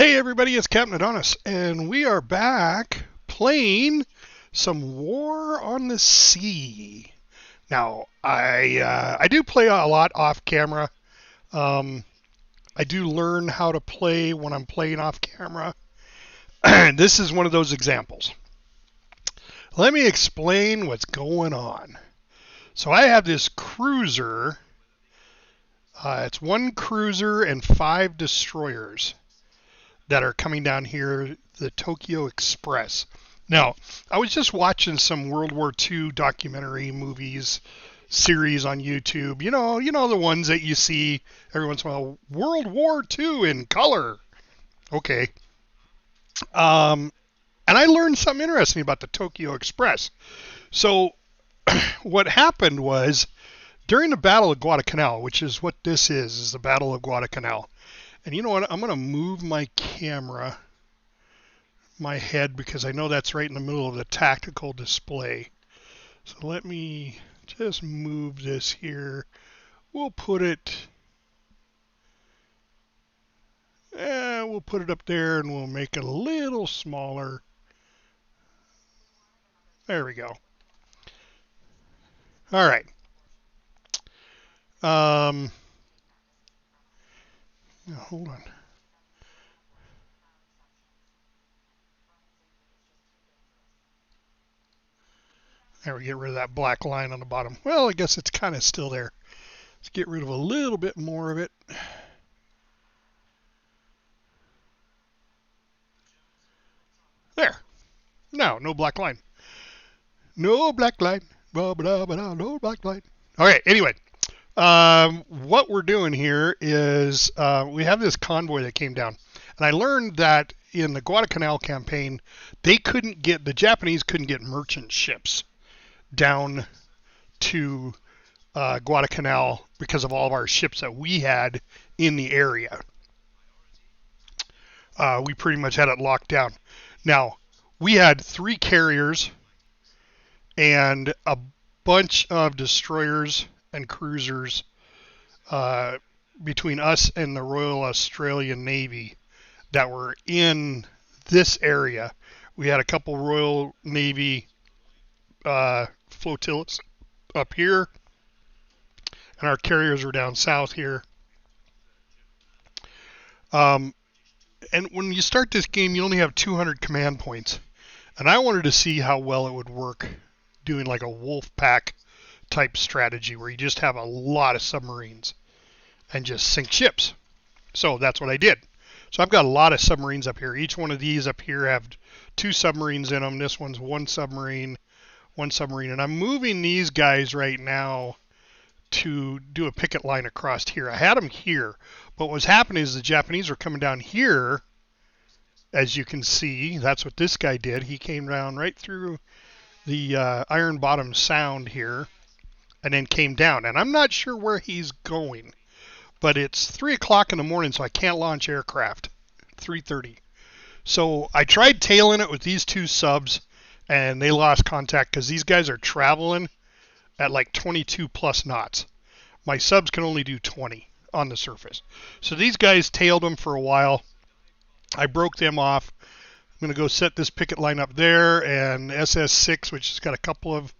Hey everybody, it's Captain Adonis, and we are back playing some War on the Sea. Now, I do play a lot off camera. Um, I do learn how to play when I'm playing off camera. This is one of those examples. Let me explain what's going on. So I have this cruiser. It's one cruiser and 5 destroyers that are coming down here, the Tokyo Express. Now, I was just watching some World War II documentary movies series on YouTube. You know the ones that you see every once in a while. World War II in color. Okay. And I learned something interesting about the Tokyo Express. So, what happened was during the Battle of Guadalcanal, which is what this is the Battle of Guadalcanal. And you know what? I'm going to move my camera, my head, because I know that's right in the middle of the tactical display. So let me just move this here. We'll put it up there, and we'll make it a little smaller. There we go. All right. Now, hold on. There, we get rid of that black line on the bottom. Well, I guess it's kind of still there. Let's get rid of a little bit more of it. There. Now, no black line. No black line. Blah, blah, blah, no black line. Okay, anyway. What we're doing here is we have this convoy that came down. And I learned that in the Guadalcanal campaign, the Japanese couldn't get merchant ships down to Guadalcanal because of all of our ships that we had in the area. We pretty much had it locked down. Now, we had 3 carriers and a bunch of destroyers and cruisers between us and the Royal Australian Navy that were in this area. We had a couple Royal Navy flotillas up here, and our carriers were down south here. And when you start this game, you only have 200 command points, and I wanted to see how well it would work doing like a Wolfpack type strategy where you just have a lot of submarines and just sink ships. So that's what I did. So I've got a lot of submarines up here. Each one of these up here have 2 submarines in them. This one's one submarine. And I'm moving these guys right now to do a picket line across here. I had them here, but what was happening is the Japanese were coming down here. As you can see, that's what this guy did. He came down right through the Iron Bottom Sound here and then came down. And I'm not sure where he's going, but it's 3 o'clock in the morning, so I can't launch aircraft. 3:30. So I tried tailing it with these 2 subs, and they lost contact because these guys are traveling at like 22 plus knots. My subs can only do 20 on the surface. So these guys tailed them for a while. I broke them off. I'm going to go set this picket line up there, and SS6, which has got a couple of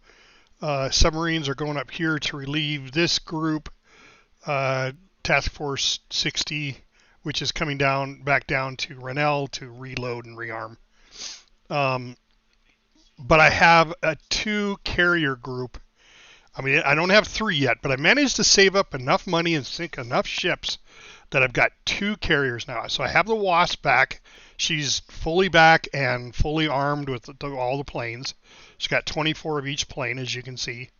submarines, are going up here to relieve this group. Task Force 60, which is coming back down to Renel to reload and rearm. But I have a 2 carrier group. I mean, I don't have 3 yet, but I managed to save up enough money and sink enough ships that I've got 2 carriers now. So I have the Wasp back. She's fully back and fully armed with all the planes. She's got 24 of each plane, as you can see.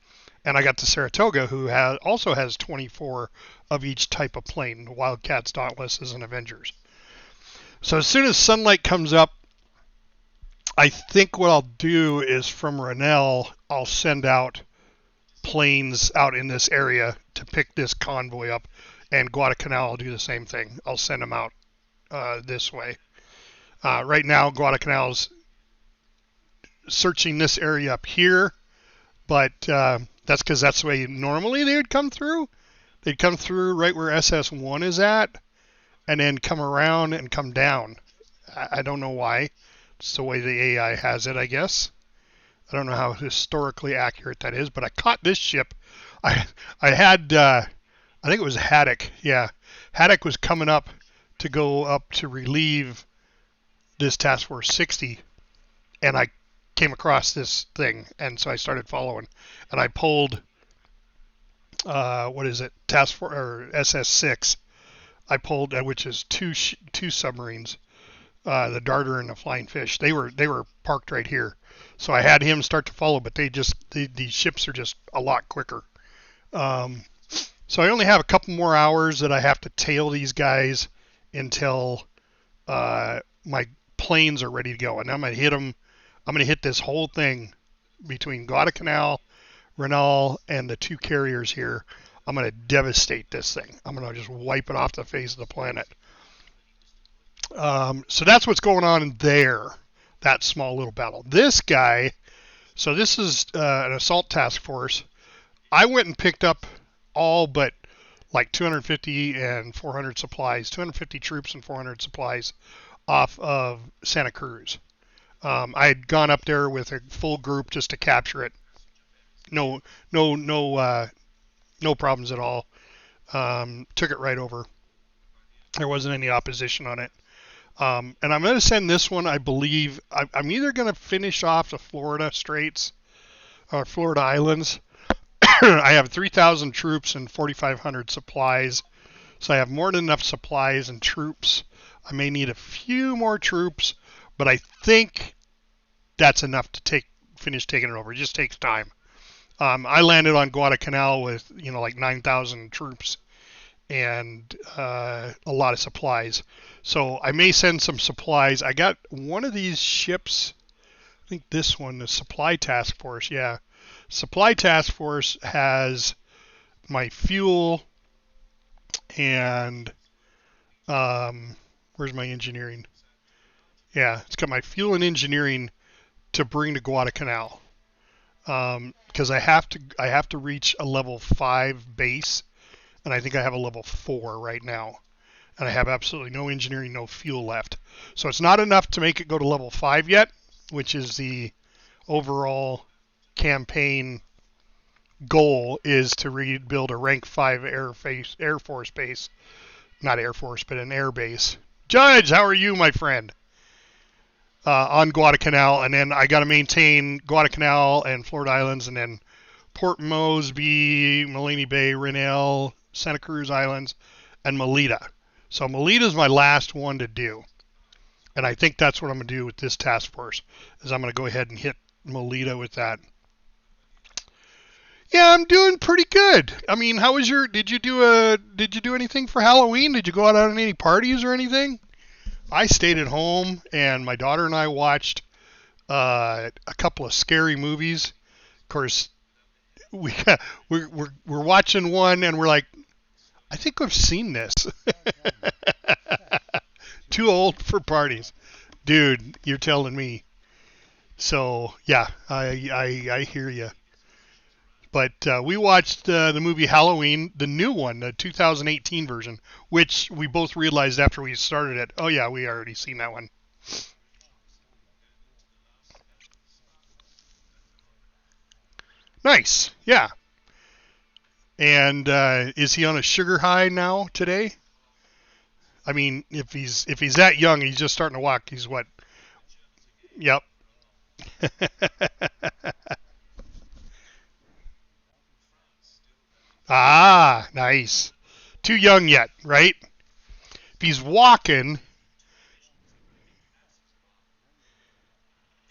And I got the Saratoga, who also has 24 of each type of plane, Wildcats, Dauntlesses, and Avengers. So as soon as sunlight comes up, I think what I'll do is from Renel, I'll send out planes out in this area to pick this convoy up, and Guadalcanal will do the same thing. I'll send them out this way. Right now, Guadalcanal's searching this area up here, but that's because that's the way normally they would come through. They'd come through right where SS1 is at, and then come around and come down I don't know why. It's the way the AI has it, I guess. I don't know how historically accurate that is, but I caught this ship. I I had I think it was Haddock. Yeah, Haddock was coming up to go up to relieve this Task Force 60, and I came across this thing, and so I started following, and I pulled what is it, Task Force or SS6. I pulled, which is two submarines, the Darter and the Flying Fish. They were parked right here, so I had him start to follow, but these ships are just a lot quicker. So I only have a couple more hours that I have to tail these guys until my planes are ready to go, and I'm gonna hit them. I'm gonna hit this whole thing between Guadalcanal, Renal, and the two carriers here. I'm gonna devastate this thing. I'm gonna just wipe it off the face of the planet. So that's what's going on in there. That small little battle. This guy. So this is an assault task force. I went and picked up all but like 250 and 400 supplies, 250 troops and 400 supplies off of Santa Cruz. I had gone up there with a full group just to capture it. No problems at all. Took it right over. There wasn't any opposition on it. And I'm going to send this one, I believe, I'm either going to finish off the Florida Straits or Florida Islands. I have 3,000 troops and 4,500 supplies. So I have more than enough supplies and troops. I may need a few more troops, but I think that's enough to finish taking it over. It just takes time. I landed on Guadalcanal with, like 9,000 troops and a lot of supplies. So I may send some supplies. I got one of these ships, I think this one, the Supply Task Force. Yeah. Supply Task Force has my fuel and where's my engineering? Yeah, it's got my fuel and engineering to bring to Guadalcanal. Because I have to reach a level 5 base, and I think I have a level 4 right now, and I have absolutely no engineering, no fuel left. So it's not enough to make it go to level 5 yet, which is the overall campaign goal, is to rebuild a rank 5 Air Force base, not Air Force, but an air base. Judge, how are you, my friend? On Guadalcanal, and then I got to maintain Guadalcanal and Florida Islands, and then Port Moresby, Malini Bay, Renal, Santa Cruz Islands, and Melita. So Melita is my last one to do, and I think that's what I'm going to do with this task force, is I'm going to go ahead and hit Melita with that. Yeah, I'm doing pretty good. I mean, how was did you do anything for Halloween? Did you go out on any parties or anything? I stayed at home, and my daughter and I watched a couple of scary movies. Of course, we're watching one, and we're like, I think I've seen this. Too old for parties, dude. You're telling me. So yeah, I hear you. But we watched the movie Halloween, the new one, the 2018 version, which we both realized after we started it. Oh, yeah, we already seen that one. Nice. Yeah. And is he on a sugar high now today? I mean, if he's that young, he's just starting to walk. He's what? Yep. Ah, nice. Too young yet, right? If he's walking,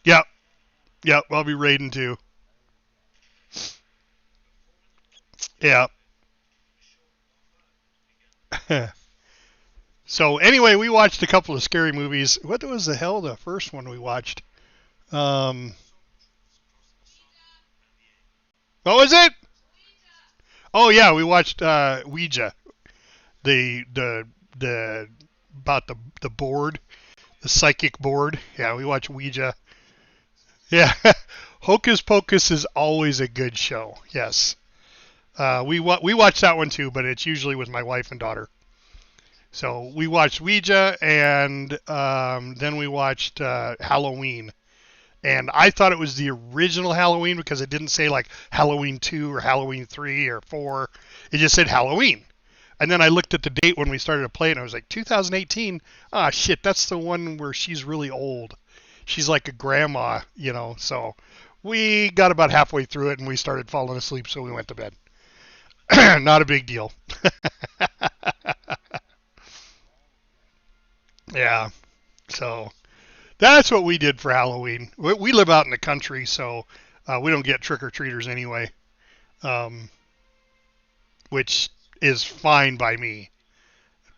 yep, I'll be raiding too. Yeah. So anyway, we watched a couple of scary movies. What was the hell the first one we watched? What was it? Oh yeah, we watched Ouija, the about the board, the psychic board. Yeah, we watched Ouija. Yeah, Hocus Pocus is always a good show. Yes, we watch that one too, but it's usually with my wife and daughter. So we watched Ouija, and then we watched Halloween. And I thought it was the original Halloween because it didn't say like Halloween 2 or Halloween 3 or 4. It just said Halloween. And then I looked at the date when we started to play, and I was like, 2018? Ah, shit, that's the one where she's really old. She's like a grandma, you know. So we got about halfway through it, and we started falling asleep, so we went to bed. Not a big deal. Yeah, so that's what we did for Halloween. We live out in the country, so we don't get trick-or-treaters anyway, um, which is fine by me.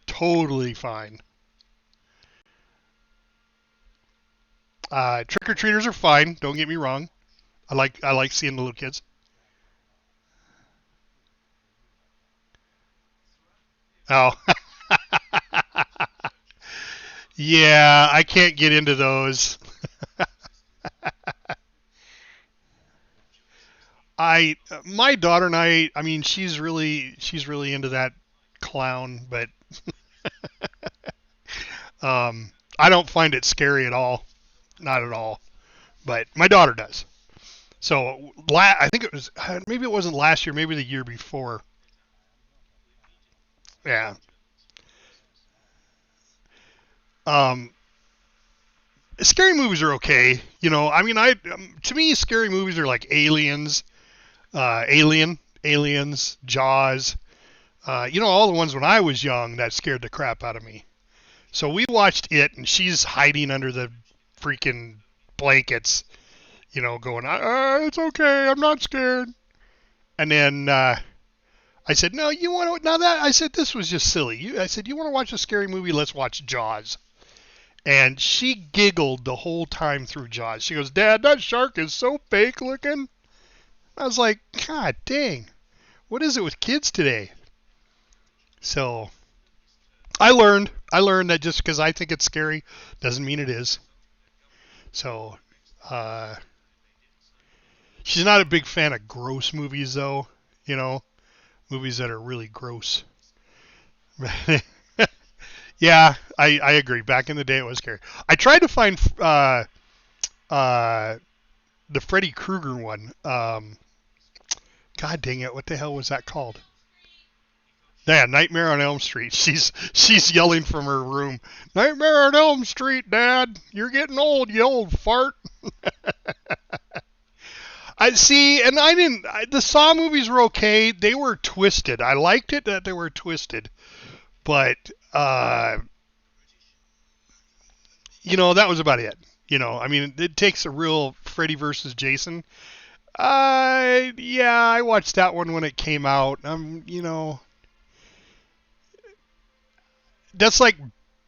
Totally fine. Trick-or-treaters are fine. Don't get me wrong. I like seeing the little kids. Oh, yeah, I can't get into those. My daughter and I mean, she's really into that clown, but I don't find it scary at all. Not at all. But my daughter does. So I think it was maybe it wasn't last year, maybe the year before. Yeah. Um, Scary movies are okay. You know, I mean, to me, scary movies are like Aliens, Jaws. All the ones when I was young that scared the crap out of me. So we watched it, and she's hiding under the freaking blankets, going, it's okay, I'm not scared. And then I said, no, you want to, now that, I said, this was just silly. I said, you want to watch a scary movie? Let's watch Jaws. And she giggled the whole time through Jaws. She goes, Dad, that shark is so fake looking. I was like, God dang, what is it with kids today? So I learned that just because I think it's scary doesn't mean it is. So uh, she's not a big fan of gross movies, though. You know, movies that are really gross. Yeah, I agree. Back in the day, it was scary. I tried to find uh, the Freddy Krueger one. God dang it, what the hell was that called? Yeah, Nightmare on Elm Street. She's yelling from her room, Nightmare on Elm Street, Dad. You're getting old, you old fart. I see, and I didn't. The Saw movies were okay. They were twisted. I liked it that they were twisted, but that was about it. I mean, it takes a real Freddy versus Jason. Yeah, I watched that one when it came out. That's like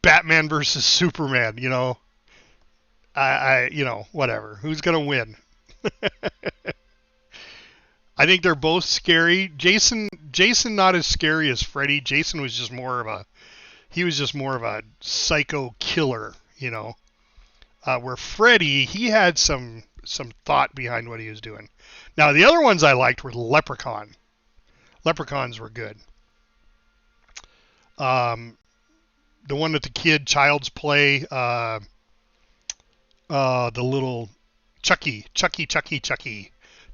Batman versus Superman. Whatever. Who's gonna win? I think they're both scary. Jason not as scary as Freddy. Jason was just more of a psycho killer. Where Freddy, he had some thought behind what he was doing. Now the other ones I liked were Leprechaun. Leprechauns were good. Um, the one that the kid Child's Play, the little Chucky.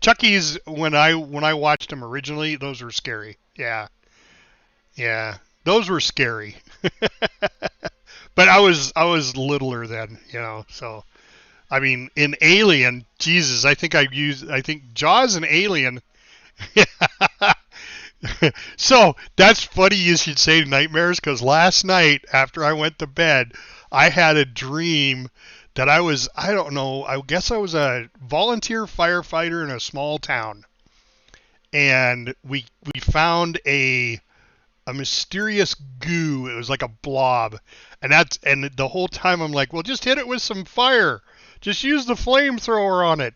Chucky's when I watched them originally, those were scary. Yeah, yeah, those were scary. But I was littler then, so I mean, in Alien, Jesus, I think Jaws and Alien. So that's funny you should say nightmares, because last night after I went to bed, I had a dream that I don't know, I guess I was a volunteer firefighter in a small town, and we found a mysterious goo. It was like a blob, and the whole time I'm like, well, just hit it with some fire. Just use the flamethrower on it.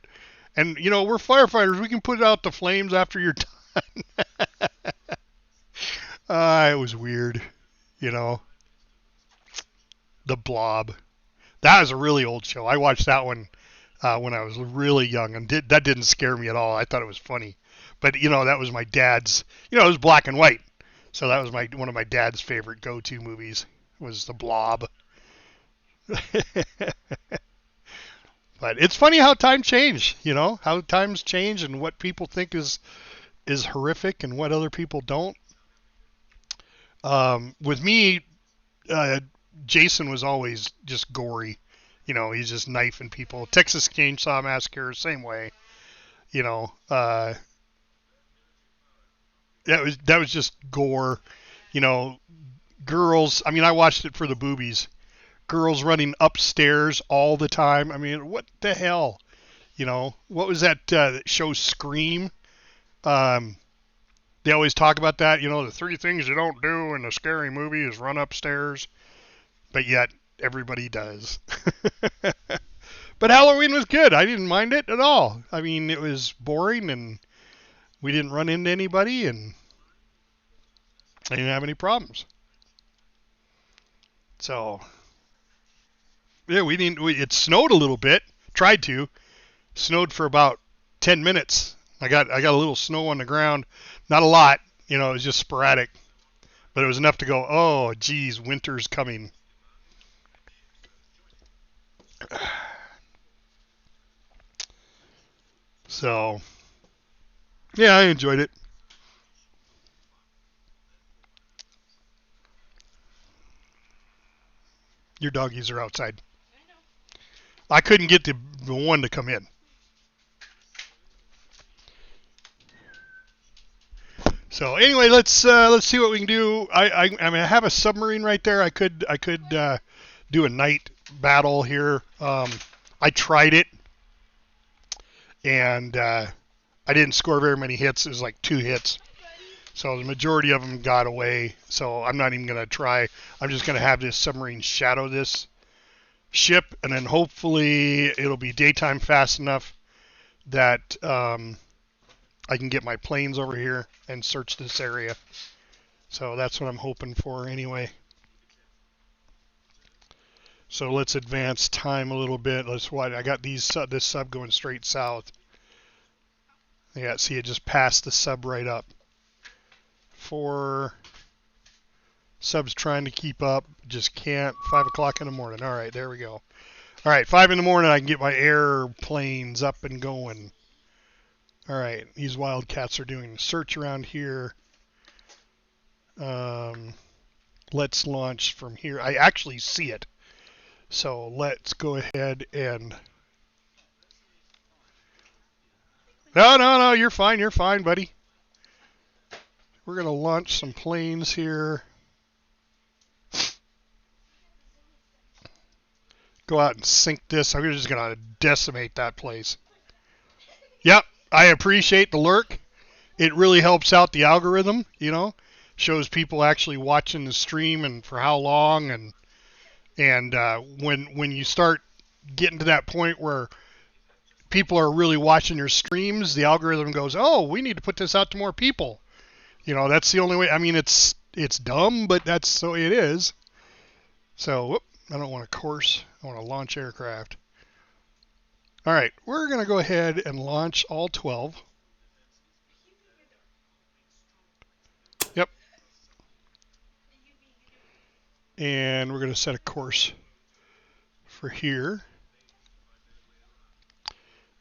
And we're firefighters. We can put out the flames after you're done. It was weird, you know. The Blob. That was a really old show. I watched that one when I was really young, and that didn't scare me at all. I thought it was funny. But that was my dad's. It was black and white. So that was one of my dad's favorite go-to movies was The Blob. But it's funny how time changed, how times change and what people think is horrific and what other people don't. With me, Jason was always just gory. He's just knifing people. Texas Chainsaw Massacre, same way. That was just gore. Girls. I mean, I watched it for the boobies. Girls running upstairs all the time. I mean, what the hell? What was that show Scream? They always talk about that. The 3 things you don't do in a scary movie is run upstairs. But yet, everybody does. But Halloween was good. I didn't mind it at all. I mean, it was boring and we didn't run into anybody and I didn't have any problems. So, yeah, it snowed a little bit. Tried to. Snowed for about 10 minutes. I got a little snow on the ground. Not a lot. It was just sporadic. But it was enough to go, oh, geez, winter's coming. So, yeah, I enjoyed it. Your doggies are outside. I couldn't get the one to come in. So anyway, let's see what we can do. I mean, I have a submarine right there. I could do a night battle here. I tried it, and I didn't score very many hits. It was like 2 hits. So the majority of them got away. So I'm not even going to try. I'm just going to have this submarine shadow this ship, and then hopefully it'll be daytime fast enough that I can get my planes over here and search this area. So that's what I'm hoping for anyway. So let's advance time a little bit. I got this sub going straight south. Yeah, see, it just passed the sub right up. 4 subs trying to keep up, just can't. 5 o'clock in the morning. All right, there we go. All right, 5 in the morning, I can get my airplanes up and going. All right, these wildcats are doing search around here. Let's launch from here. I actually see it. So let's go ahead and... No, you're fine, buddy. We're going to launch some planes here. Go out and sink this. I'm just going to decimate that place. Yep, I appreciate the lurk. It really helps out the algorithm, shows people actually watching the stream and for how long. And when you start getting to that point where people are really watching your streams, the algorithm goes, oh, we need to put this out to more people. That's the only way. I mean, it's dumb, but that's the way it is. So, I don't want to course. I want to launch aircraft. All right, we're going to go ahead and launch all 12. Yep. And we're going to set a course for here.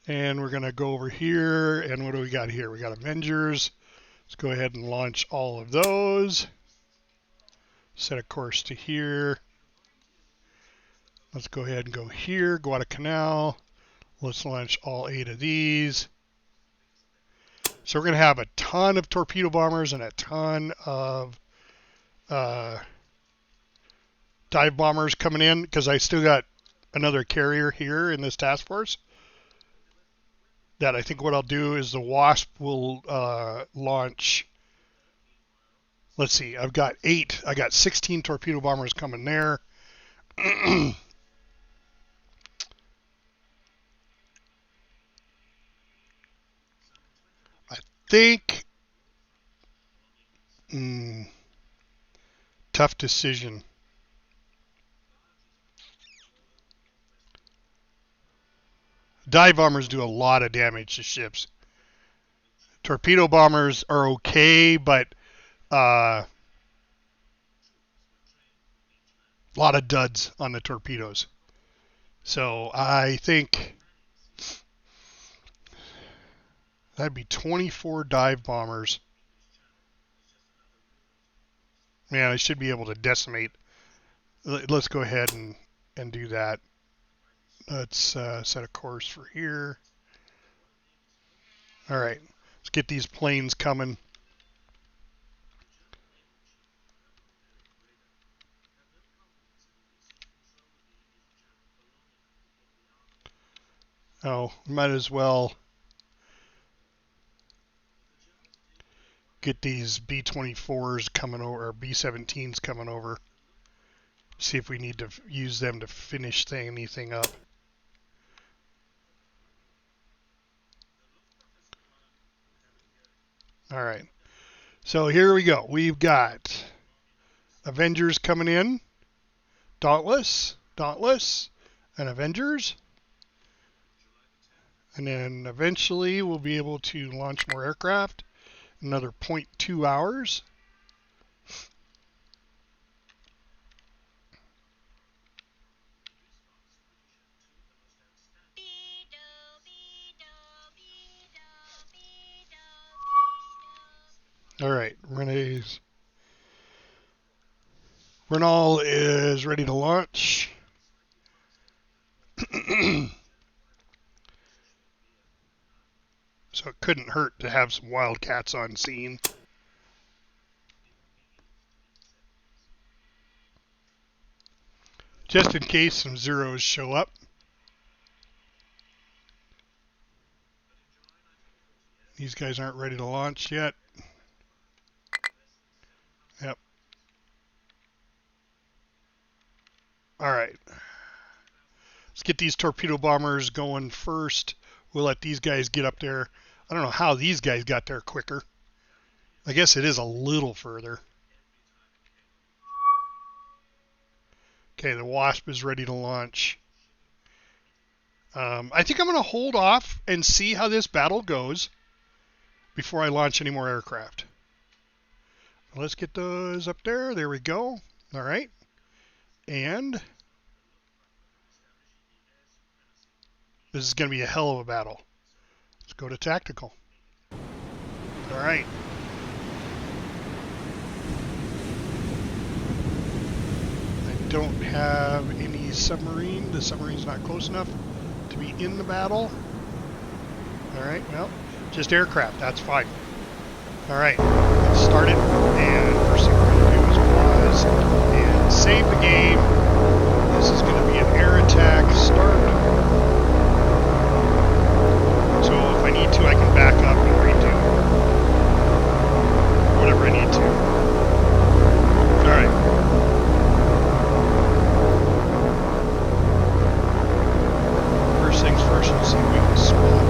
And we're going to go over here. And what do we got here? We got Avengers. Let's go ahead and launch all of those. Set a course to here. Let's go ahead and go here, Guadalcanal. Let's launch all 8 of these. So we're going to have a ton of torpedo bombers and a ton of dive bombers coming in because I still got another carrier here in this task force. That I think what I'll do is the Wasp will launch. Let's see, I've got 8. I got 16 torpedo bombers coming there. I think tough decision. Dive bombers do a lot of damage to ships. Torpedo bombers are okay, but A lot of duds on the torpedoes. So I think that'd be 24 dive bombers. Man, I should be able to decimate. Let's go ahead and do that. Let's set a course for here. All right, let's get these planes coming. Oh, might as well get these B-24s coming over, or B-17s coming over. See if we need to use them to finish anything up. All right. So here we go. We've got Avengers coming in. Dauntless, and Avengers. And then eventually we'll be able to launch more aircraft. Another 0.2 hours. All right, Renal is ready to launch. So it couldn't hurt to have some Wildcats on scene. Just in case some Zeros show up. These guys aren't ready to launch yet. Yep. All right. Let's get these torpedo bombers going first. We'll let these guys get up there. I don't know how these guys got there quicker. I guess it is a little further. Okay, the Wasp is ready to launch. I think I'm going to hold off and see how this battle goes before I launch any more aircraft. Let's get those up there. There we go. All right. And this is going to be a hell of a battle. Let's go to tactical. All right. I don't have any submarine. The submarine's not close enough to be in the battle. All right, well, just aircraft. That's fine. All right, let's start it. And first thing we're going to do is pause and save the game. This is going to be an air attack start. So if I need to, I can back up and redo whatever I need to. All right. First things first, we'll see if we can spawn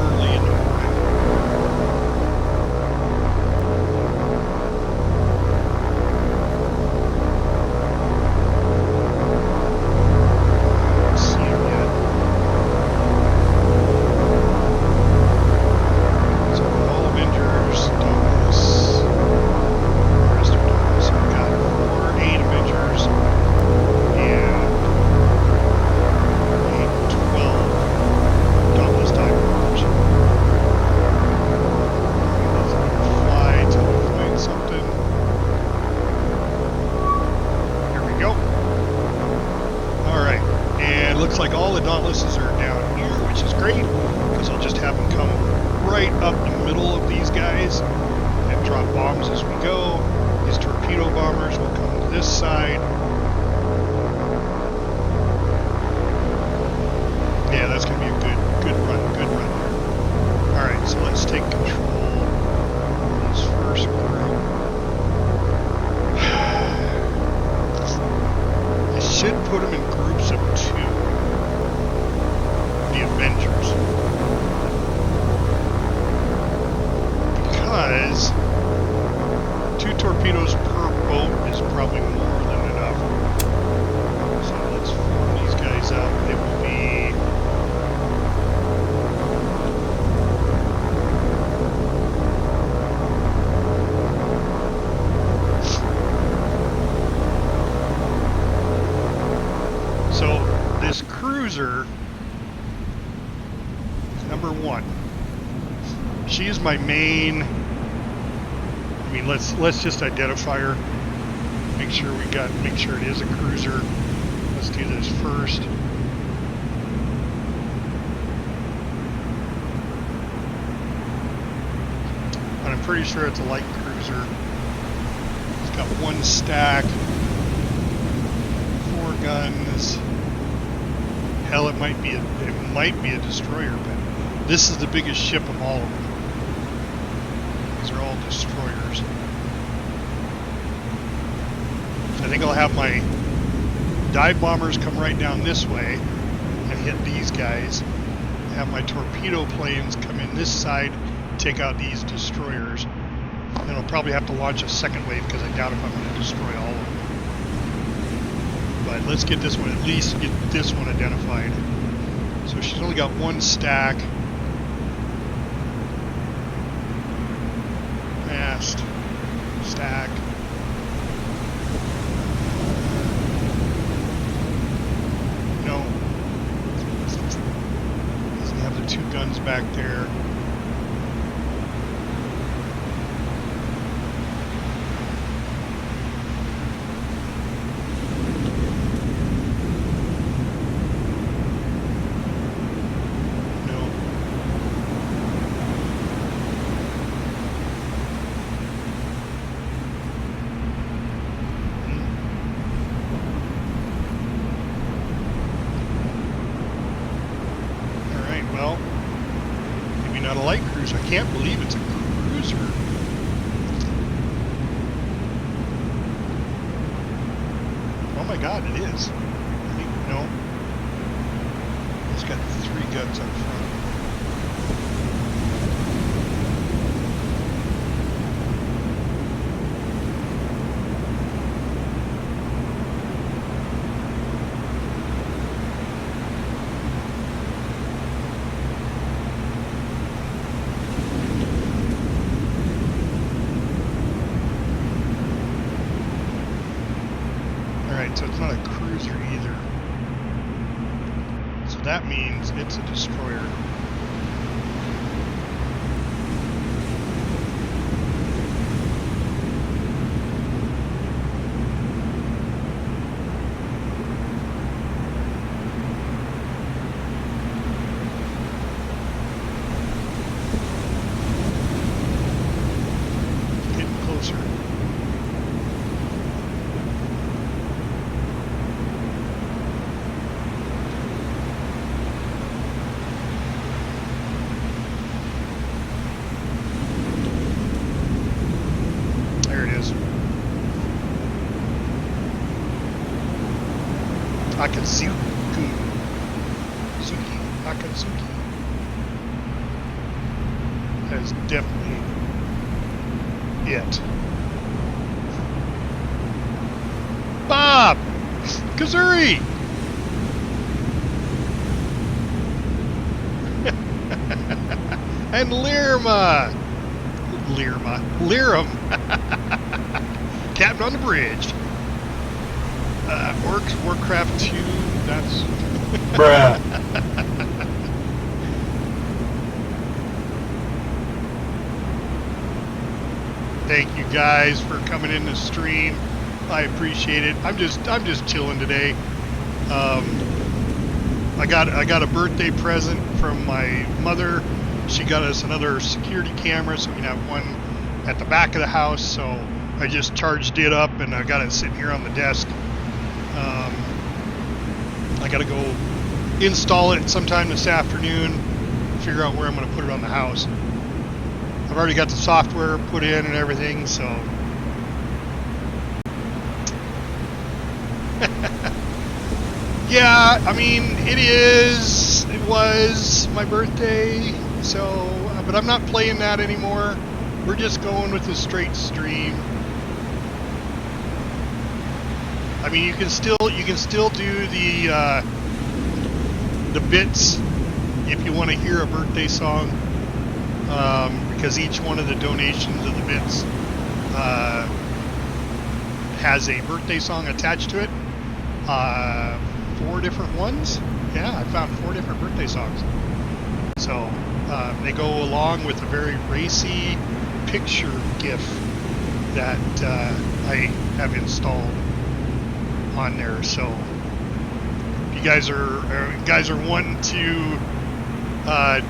early in the morning. cruiser is number 1. She is my main. I mean, let's just identify her. Make sure it is a cruiser. Let's do this first. And I'm pretty sure it's a light cruiser. It's got 1 stack, 4 guns. Hell, it might be a destroyer, but this is the biggest ship of all of them. These are all destroyers. I think I'll have my dive bombers come right down this way and hit these guys. Have my torpedo planes come in this side, take out these destroyers. Then I'll probably have to launch a second wave because I doubt if I'm going to destroy all of them. But let's get this one, at least get this one identified. So she's only got 1 stack. Mast, stack. No. Doesn't have the 2 guns back there. I can't believe it's a cruiser. Oh my god, it is. I think, no. It's got 3 guns up front. So it's not a cruiser either. So that means it's a destroyer. Getting closer. Akatsuki. That is definitely it. Bob! Kazuri! And Lirum. Captain on the bridge. Warcraft 2, that's... Bruh. Thank you guys for coming in the stream. I appreciate it. I'm just chilling today. I got a birthday present from my mother. She got us another security camera, so we can have one at the back of the house. So I just charged it up and I got it sitting here on the desk. I got to go install it sometime this afternoon, figure out where I'm going to put it on the house. I've already got the software put in and everything, so. Yeah, I mean, it was my birthday, so, but I'm not playing that anymore. We're just going with the straight stream. I mean, you can still do the bits if you want to hear a birthday song, because each one of the donations of the bits has a birthday song attached to it. 4 different ones. Yeah, I found 4 different birthday songs. So they go along with a very racy picture GIF that I have installed on there. So if you guys are wanting to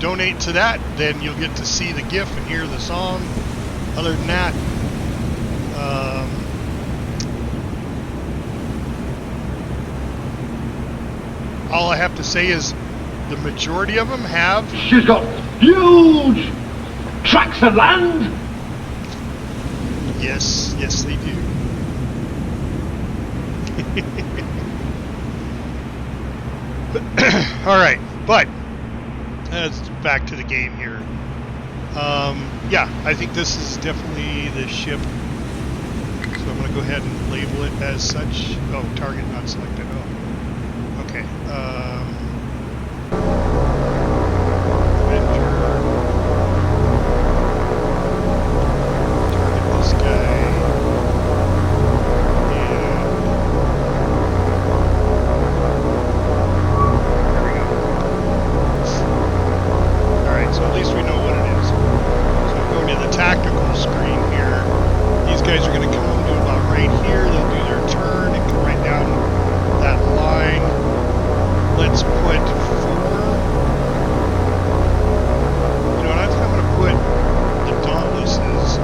donate to that, then you'll get to see the GIF and hear the song. Other than that, all I have to say is the majority of them have... She's got huge tracts of land. Yes, they do. All right, but let's back to the game here. Yeah, I think this is definitely the ship. So I'm going to go ahead and label it as such. Oh, target not selected. Oh, okay. Avenger. Target this guy. So at least we know what it is. So I'm going to the tactical screen here. These guys are going to come up to about right here. They'll do their turn and come right down that line. Let's put 4. You know what? I think I'm going to put the Dauntlesses.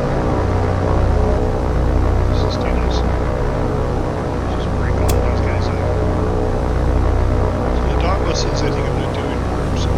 Let's just do this. Let's just break all of these guys up. So the Dauntlesses, I think I'm going to do in order. So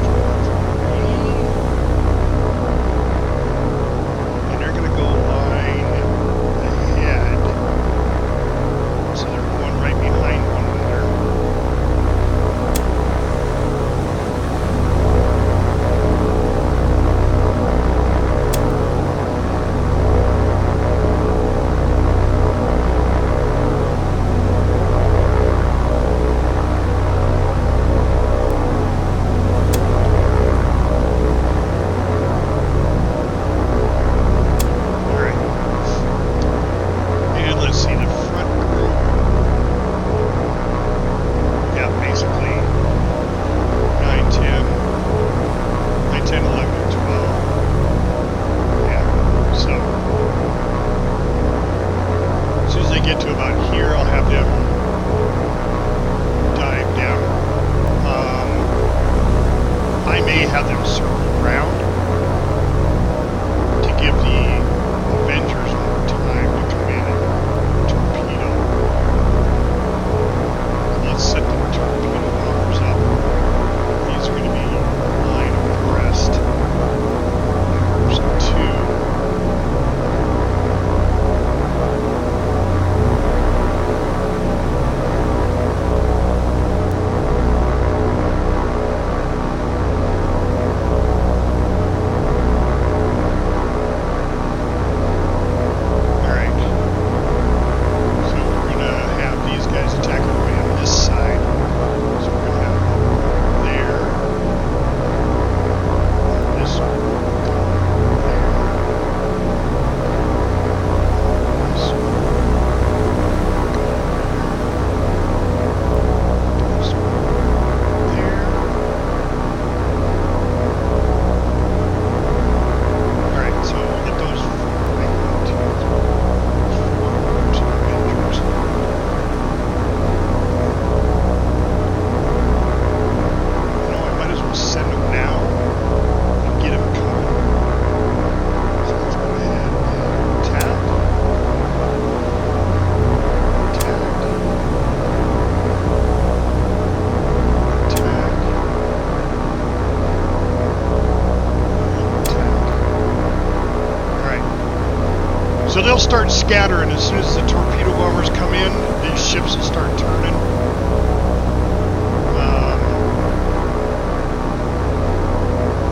So they'll start scattering as soon as the torpedo bombers come in. These ships will start turning.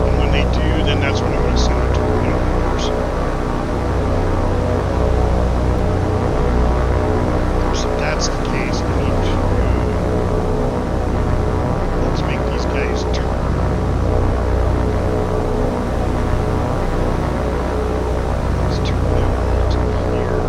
And when they do, then that's when I'm going to send the torpedo bombers. So if that's the case, I need to... Let's make these guys turn. Let's turn them all to here.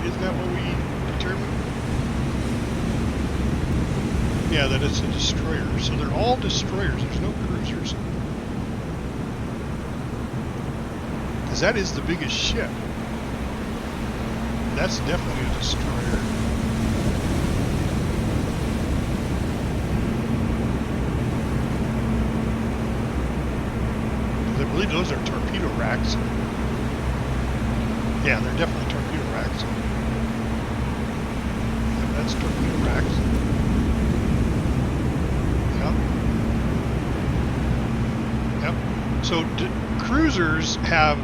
Isn't that what we determined? Yeah, that it's a destroyer. So they're all destroyers. There's no cruisers. Because that is the biggest ship. That's definitely a destroyer. I believe those are torpedo racks. Yeah, they're definitely torpedo racks. Yeah, that's torpedo racks. Yep. Yep. So cruisers have...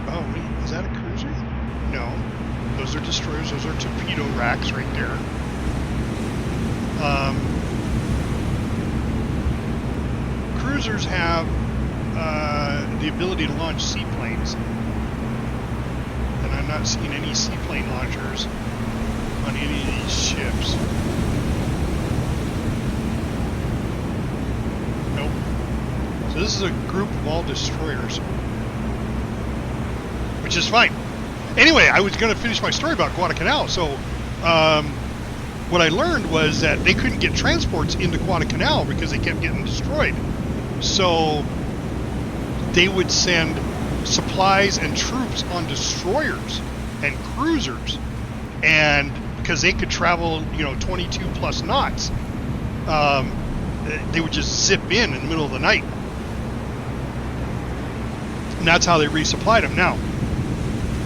Oh, wait, is that a cruiser? No. Those are destroyers. Those are torpedo racks right there. Cruisers have the ability to launch seaplanes. And I'm not seeing any seaplane launchers on any of these ships. Nope. So this is a group of all destroyers. Which is fine. Anyway, I was going to finish my story about Guadalcanal. So what I learned was that they couldn't get transports into Guadalcanal because they kept getting destroyed. So they would send supplies and troops on destroyers and cruisers, and because they could travel, 22 plus knots, they would just zip in the middle of the night, and that's how they resupplied them. Now,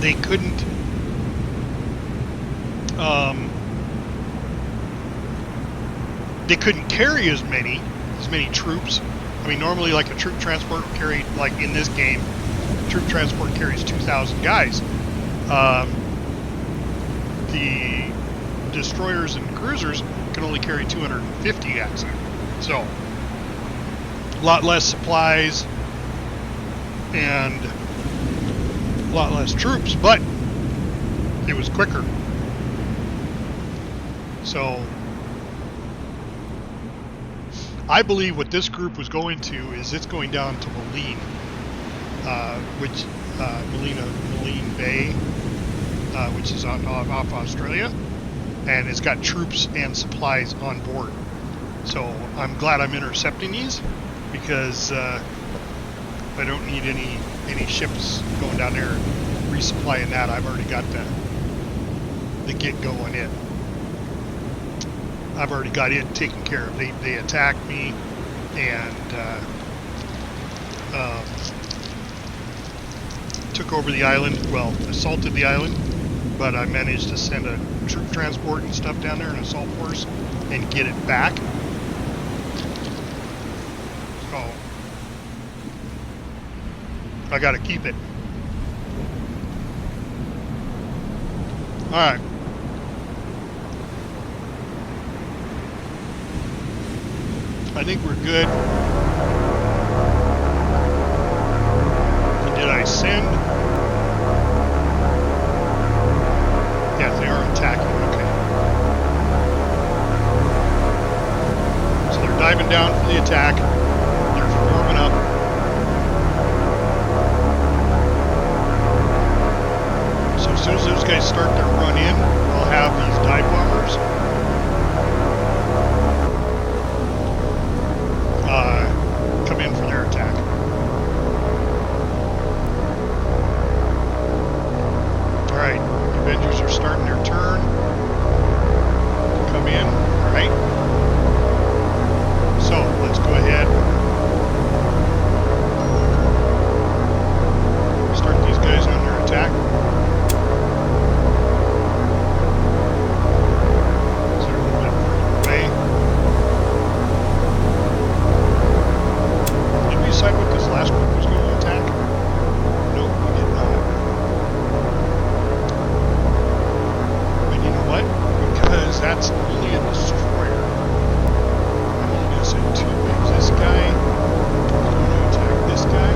they couldn't carry as many troops. I mean, normally, like a troop transport would carry, like in this game, troop transport carries 2,000 guys. The destroyers and cruisers can only carry 250 guys. So, a lot less supplies and a lot less troops, but it was quicker. So, I believe what this group was going to is it's going down to Malin, Malin Bay, which is off Australia, and it's got troops and supplies on board. So I'm glad I'm intercepting these because I don't need any ships going down there and resupplying that. I've already got the get going in. I've already got it taken care of. They attacked me and took over the island. Well, assaulted the island, but I managed to send a troop transport and stuff down there, an assault force, and get it back. So I got to keep it. All right. I think we're good. And did I send? Yeah, they are attacking. Okay. So they're diving down for the attack. They're forming up. So as soon as those guys start their run in, I'll have these dive bombers come in for their attack. Alright, the Avengers are starting their turn. Come in, alright. So, let's go ahead. Start these guys on their attack. So they're a little bit further away. Decide what this last group was going to attack? Nope, we did not. But you know what? Because that's only a destroyer. I'm only going to send two waves. This guy is going to attack this guy.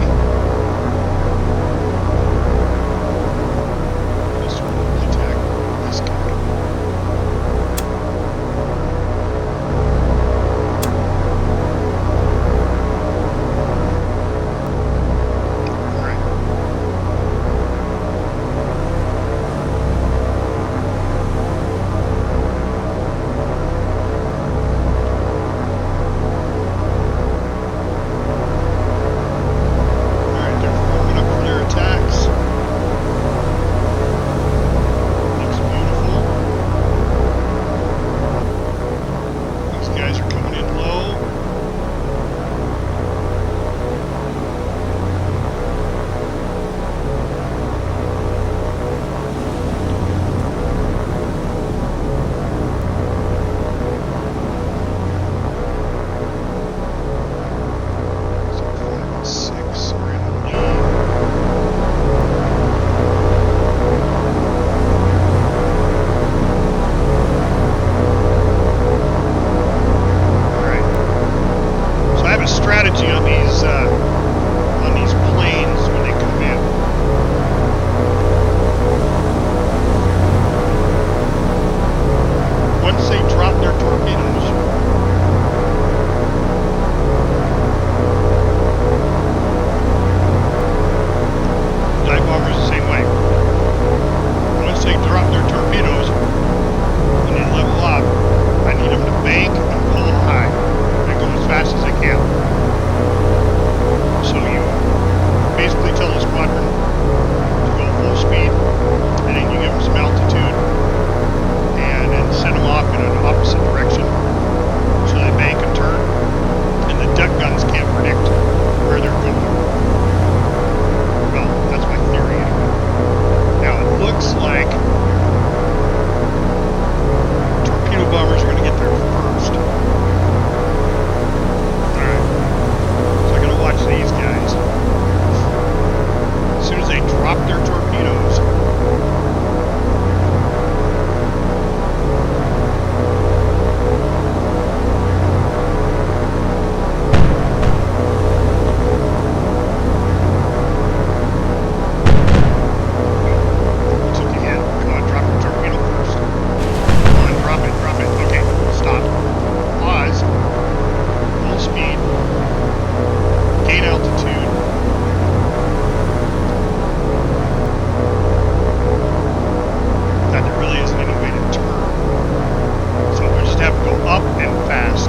have to go up and fast.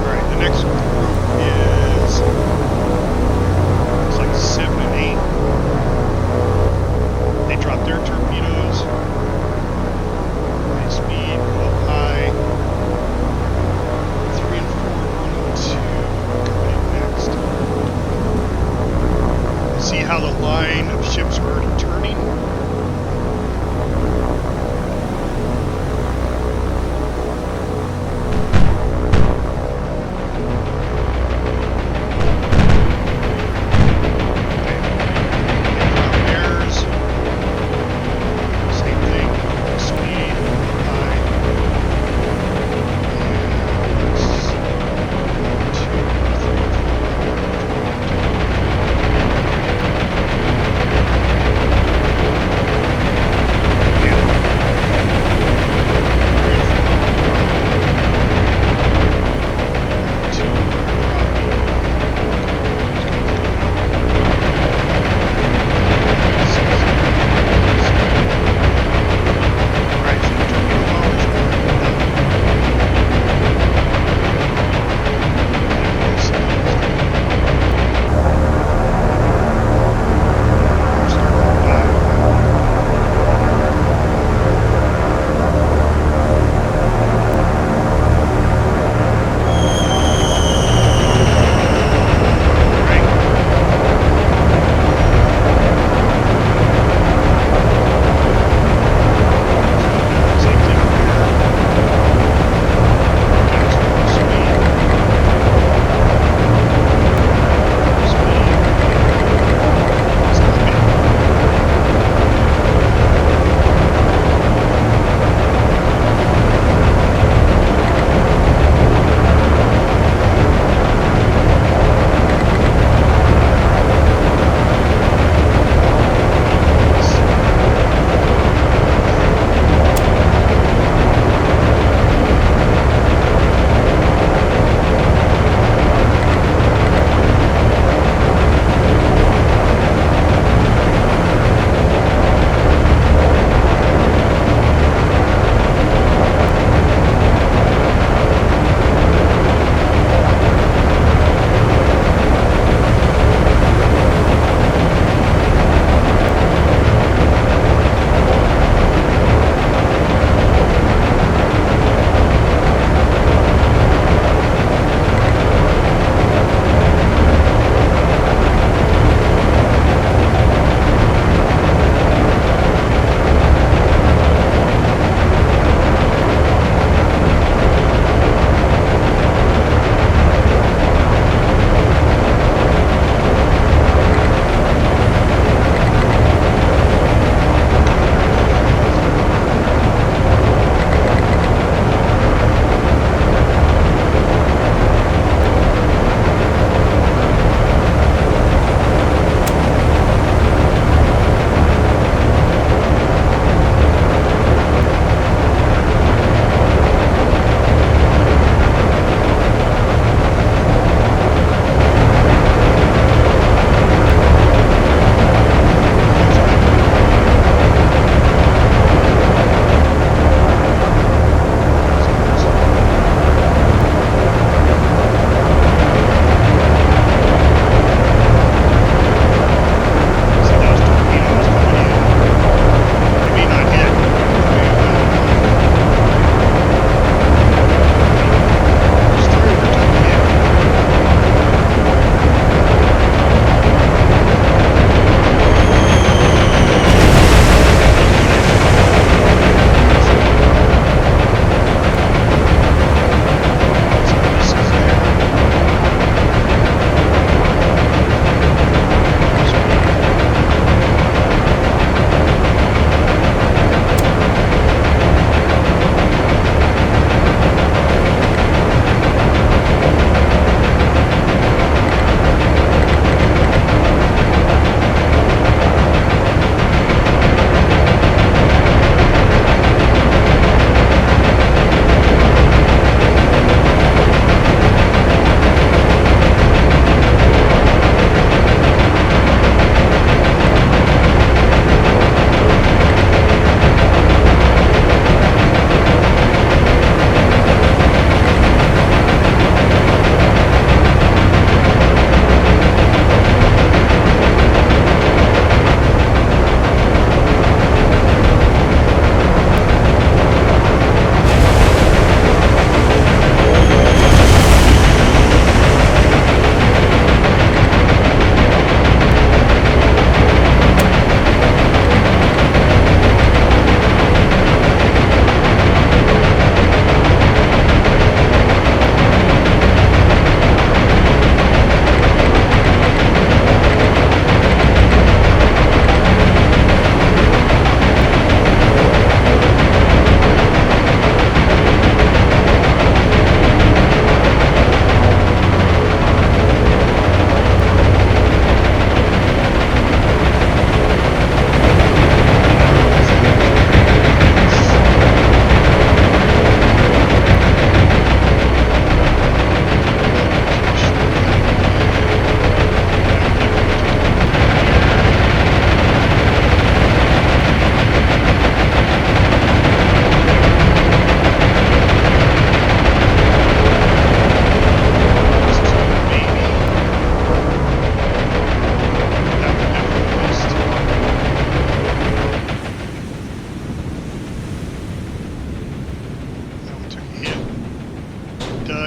Alright, the next group is, it's like 7 and 8. They drop their torpedoes. High speed, go up high. 3 and 4, 1 and 2, coming in next. See how the line of ships are already turning?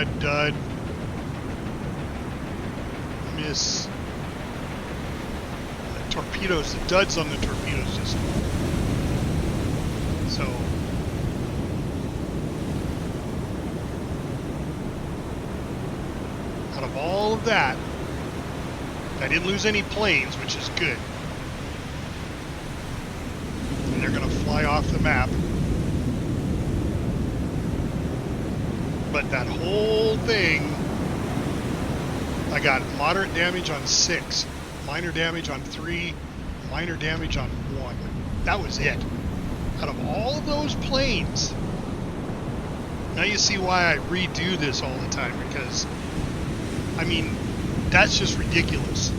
dud, dud. Miss. The torpedoes, the duds on the torpedoes just... So... Out of all of that, I didn't lose any planes, which is good. And they're going to fly off the map. But that whole thing, I got moderate damage on 6, minor damage on 3, minor damage on 1. That was it. Out of all of those planes, now you see why I redo this all the time, because, I mean, that's just ridiculous.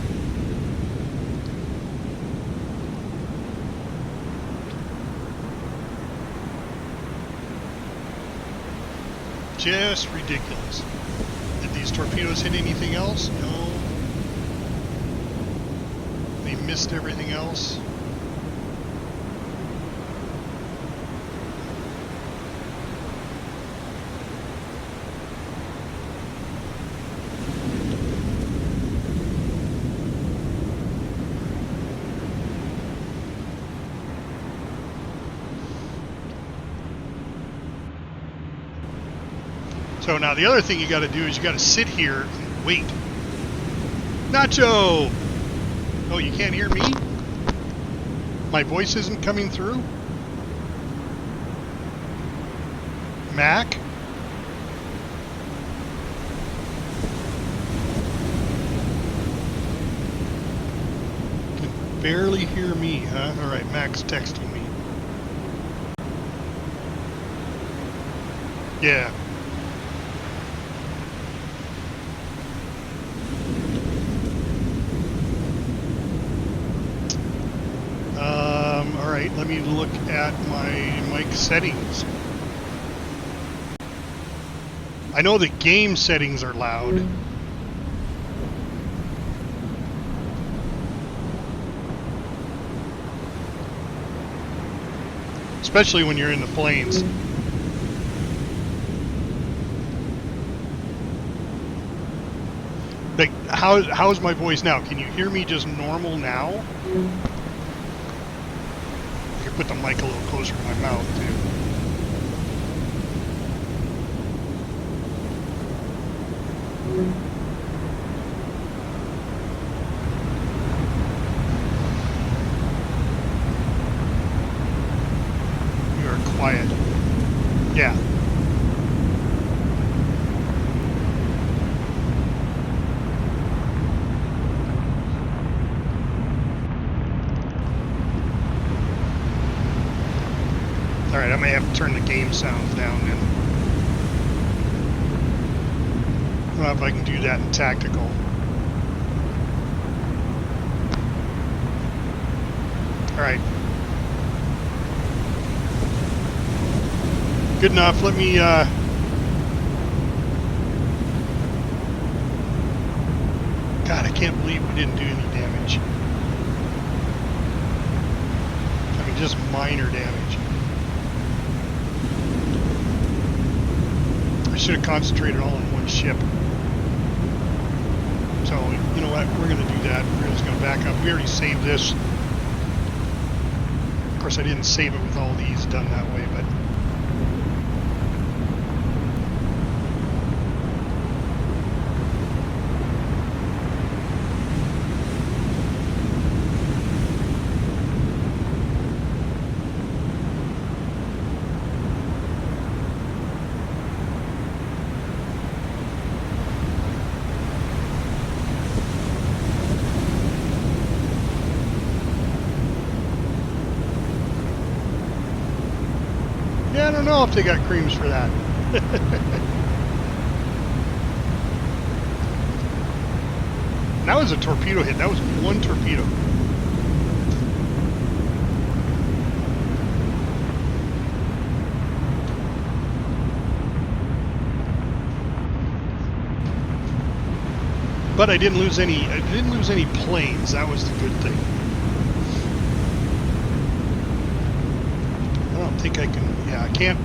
Just ridiculous. Did these torpedoes hit anything else? No. They missed everything else. So now the other thing you got to do is you got to sit here and wait. Nacho! Oh, you can't hear me? My voice isn't coming through? Mac? Can barely hear me, huh? All right, Mac's texting me. Yeah. All right, let me look at my mic settings. I know the game settings are loud. Especially when you're in the planes. Like, how's my voice now? Can you hear me just normal now? I could put the mic a little closer to my mouth too. You are quiet. Yeah. Alright, I may have to turn the game sounds down then. I don't know if I can do that in tactical. Alright. Good enough. Let me, God, I can't believe we didn't do any damage. I mean, just minor damage. I should have concentrated all on one ship. So, you know what? We're going to do that. We're just going to back up. We already saved this. Of course, I didn't save it with all these done that way, but... I don't know if they got creams for that. That was a torpedo hit. That was one torpedo. But I didn't lose any. I didn't lose any planes. That was the good thing. I don't think I can. Yeah, I can't.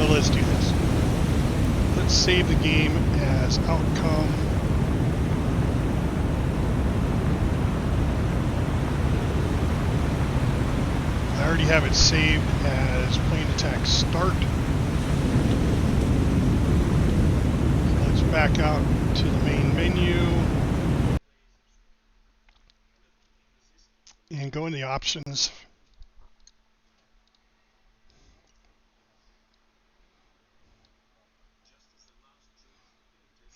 Well, let's do this. Let's save the game as outcome. I already have it saved as plane attack start. So let's back out to the main menu and go in the options.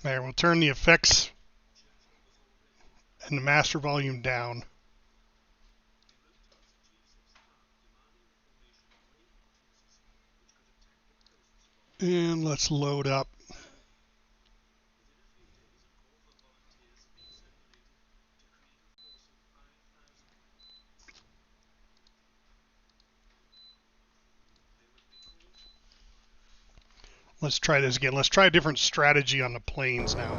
There, we'll turn the effects and the master volume down. And let's load up. Let's try this again. Let's try a different strategy on the planes now.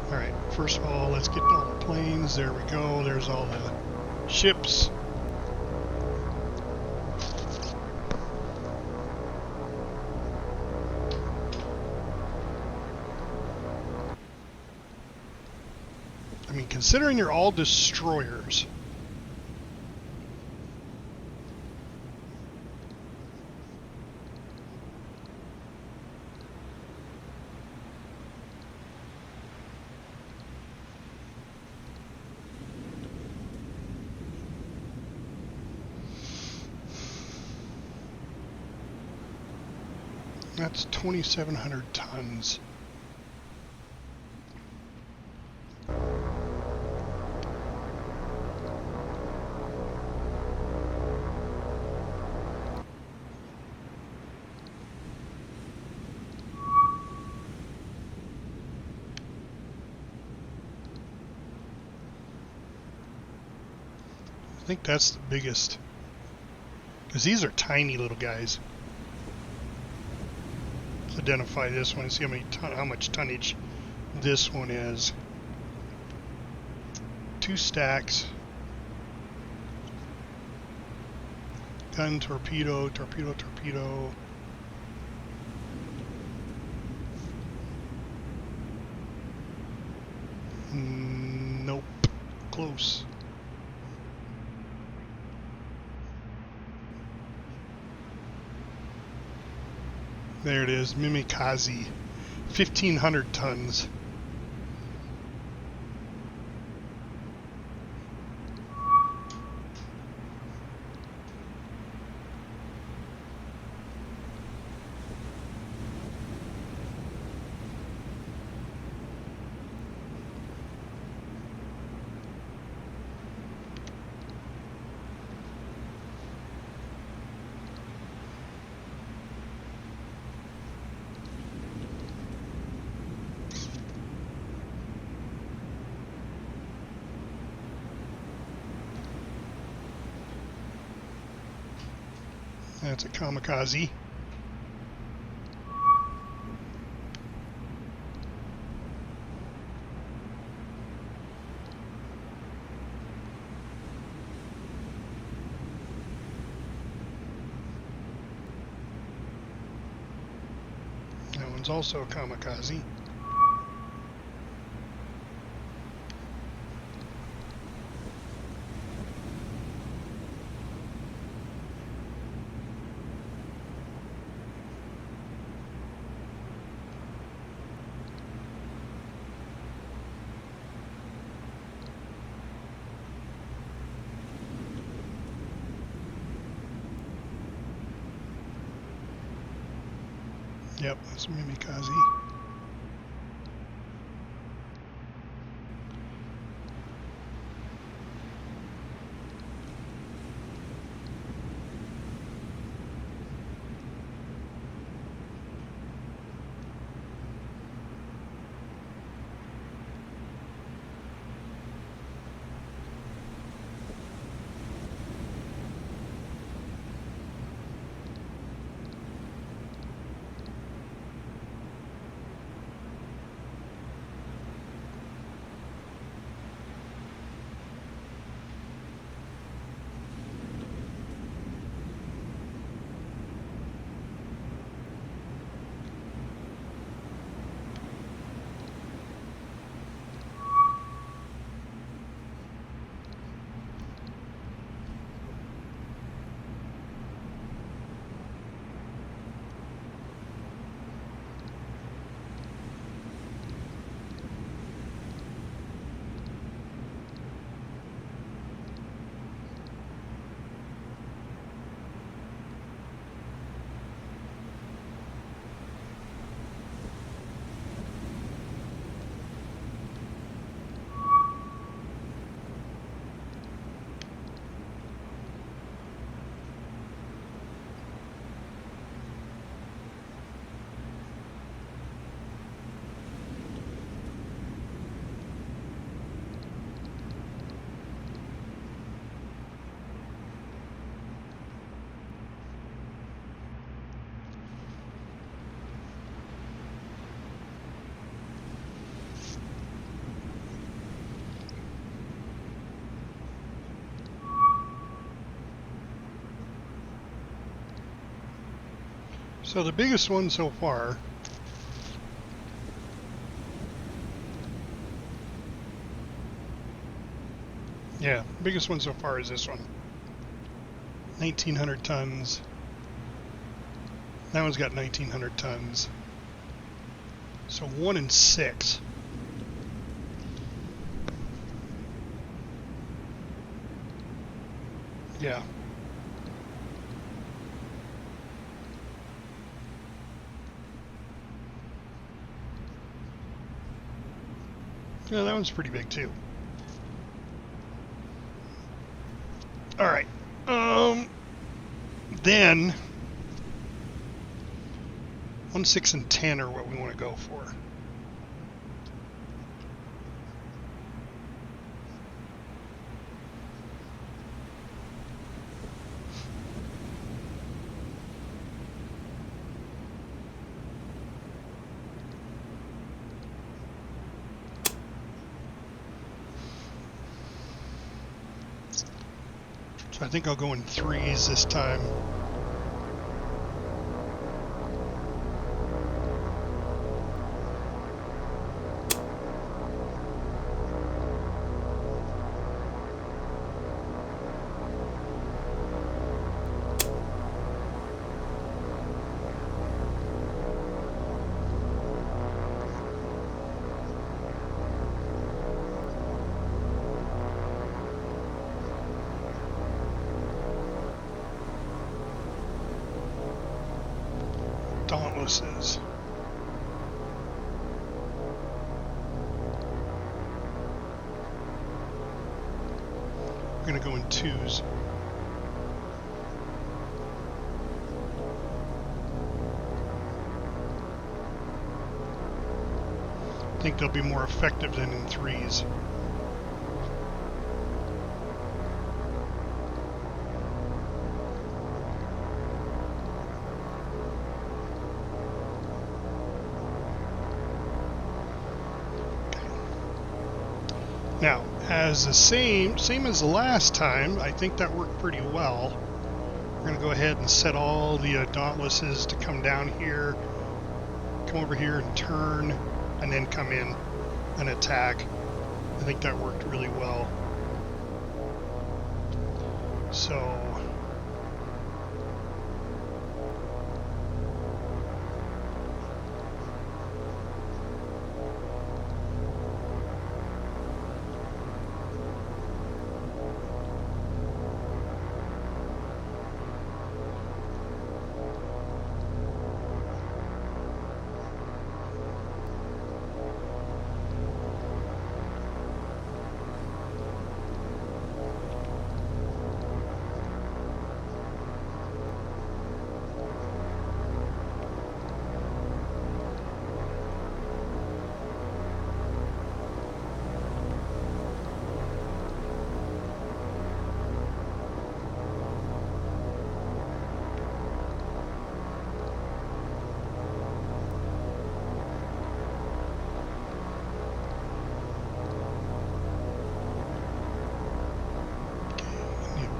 All right, first of all, let's get all the planes. There we go. There's all the ships. I mean, considering you're all destroyers, that's 2,700 tons. I think that's the biggest, because these are tiny little guys. Let's identify this one and see how much tonnage this one is. 2 stacks. Gun, torpedo, torpedo, torpedo. Nope. Close. There it is, Mimikaze, 1,500 tons. That's a kamikaze. That one's also a kamikaze. Yep, that's Mimikaze. So the biggest one so far biggest one so far is this one. 1,900 tons. That one's got 1,900 tons. So 1 in 6. Yeah. Yeah, that one's pretty big too. All right. Then 1, 6, and 10 are what we want to go for. So I think I'll go in 3s this time. Dauntlesses. We're going to go in 2s. I think they'll be more effective than in 3s. Now, as the same as the last time, I think that worked pretty well. We're going to go ahead and set all the Dauntlesses to come down here, come over here and turn, and then come in and attack. I think that worked really well. So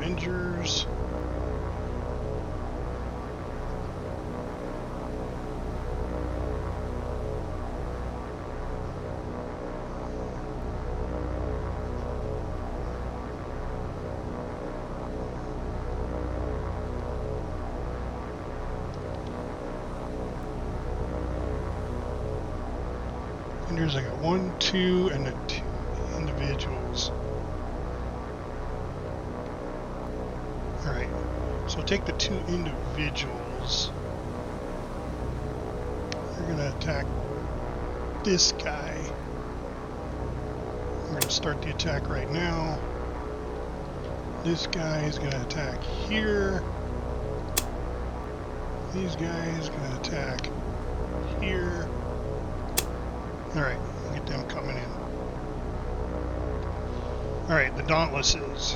Avengers. Avengers, I got 1, 2, and the 2 individuals. Alright, so take the 2 individuals. They're going to attack this guy. We're going to start the attack right now. This guy is going to attack here. These guys are going to attack here. Alright, get them coming in. Alright, the Dauntlesses.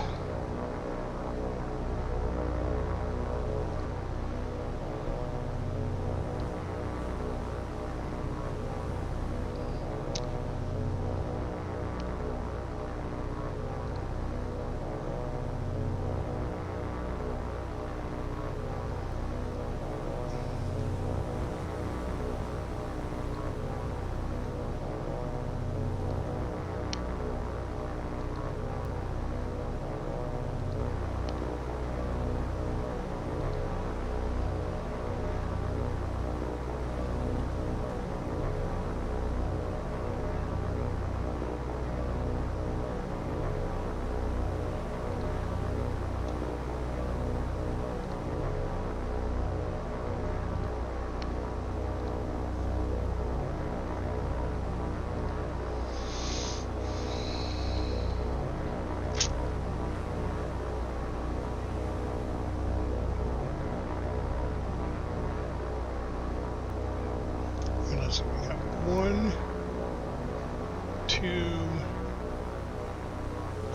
2,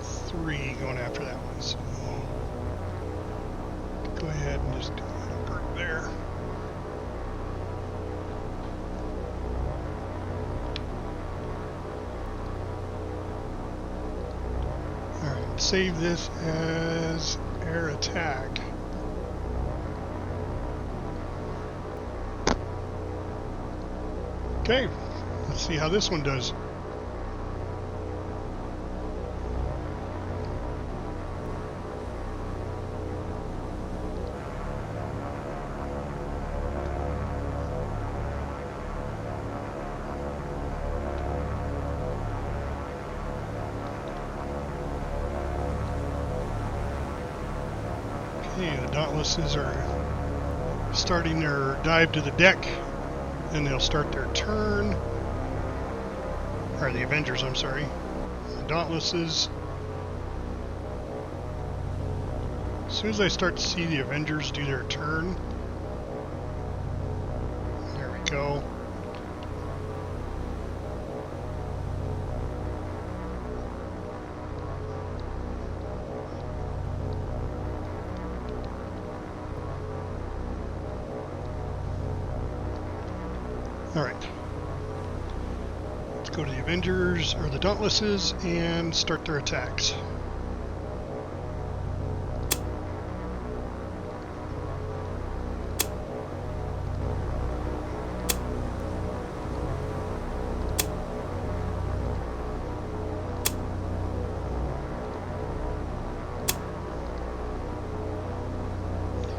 3 going after that one. So go ahead and just do a bird there. Alright, save this as air attack. Okay, let's see how this one does. Okay, the Dauntlesses are starting their dive to the deck, and they'll start their turn. Or the Avengers, I'm sorry. The Dauntlesses. As soon as I start to see the Avengers do their turn, there we go. Alright. Let's go to the Avengers, or the Dauntlesses, and start their attacks.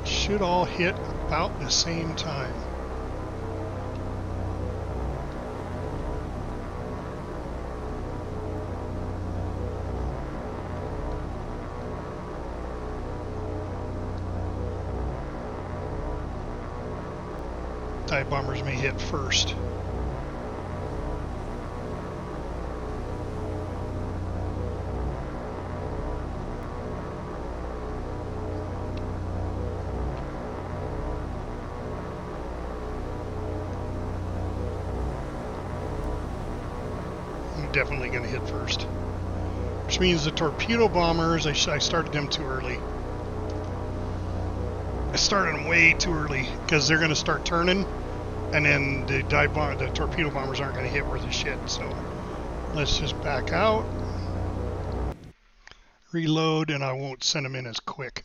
Should all hit about the same time. Dive bombers may hit first. I'm definitely going to hit first. Which means the torpedo bombers, I started them too early. I started them way too early because they're going to start turning, and then the torpedo bombers aren't going to hit worth a shit. So let's just back out, reload, and I won't send them in as quick.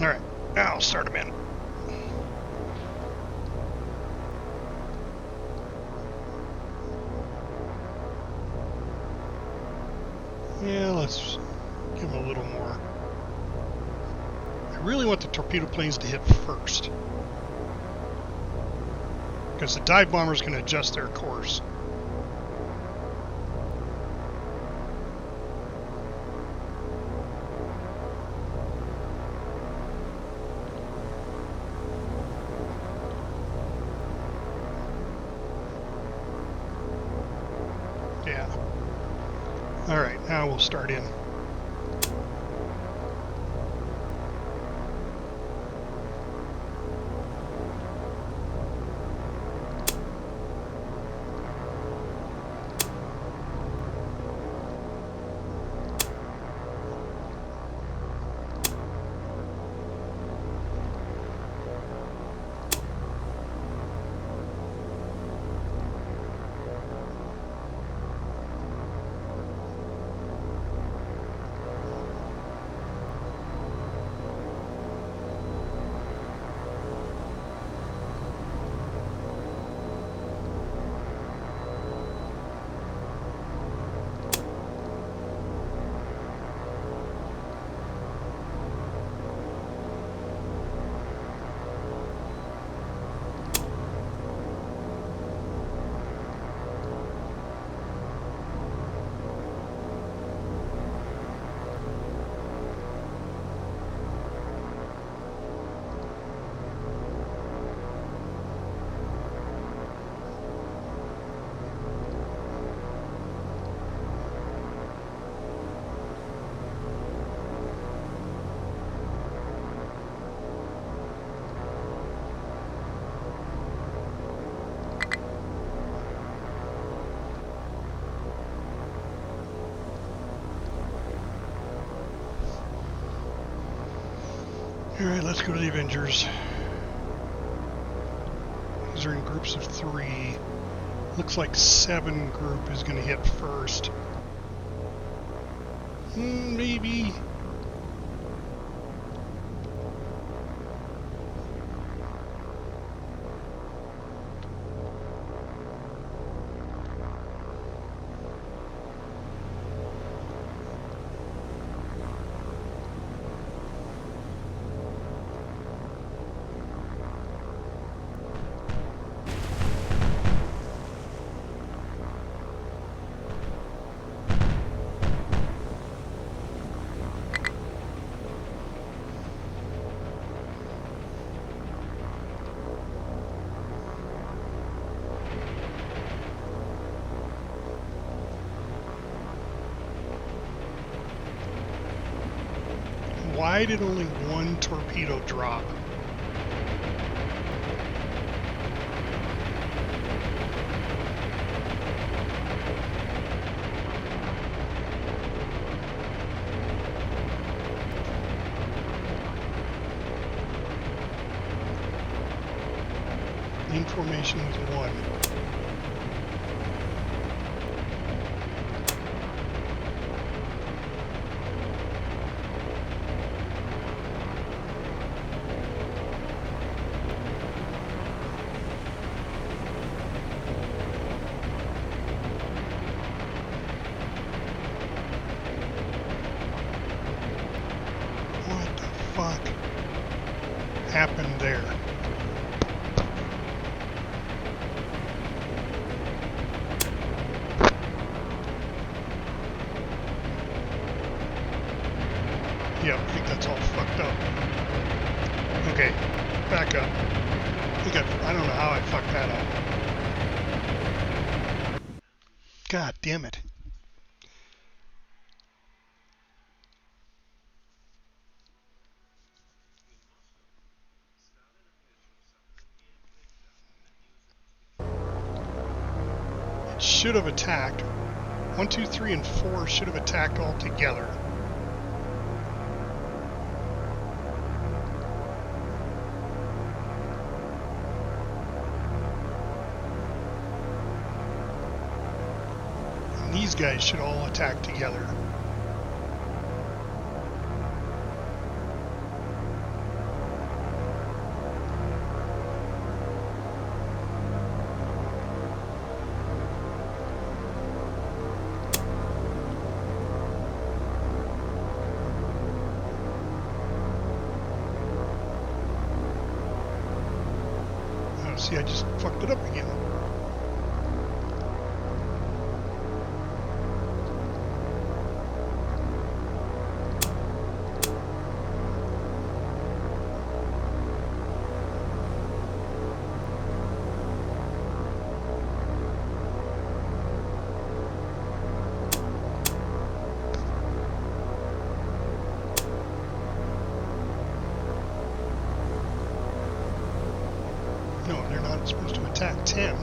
Alright, now I'll start them in. Yeah, let's give them a little more. I really want the torpedo planes to hit first, because the dive bombers can adjust their course. Yeah. Alright, now we'll start in. Alright, let's go to the Avengers. These are in groups of 3. Looks like 7 group is going to hit first. Maybe. Why did only 1 torpedo drop? Main formation was 1. Fuck happened there? Yeah, I think that's all fucked up. Okay, back up. I don't know how I fucked that up. God damn it. Should have attacked. 1, 2, 3, and 4 should have attacked all together. And these guys should all attack together. See, I just fucked it up again. No, they're not supposed to attack 10.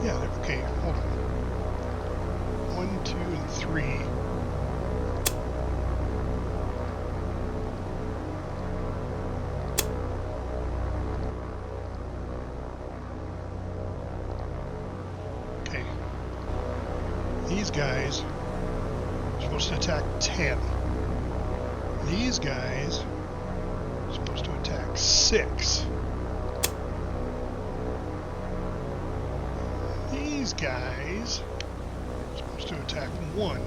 Yeah, okay, hold on. 1, 2, and 3. Okay. These guys are supposed to attack 10. These guys are supposed to attack 6. These guys are supposed to attack 1.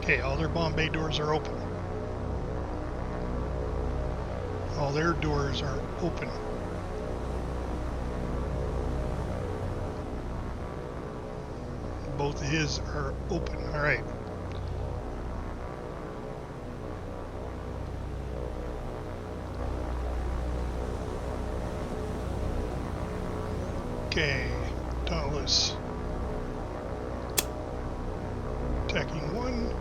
Okay, all their bomb bay doors are open. All their doors are open. Both of his are open. All right. Okay, Dauntless. Attacking one.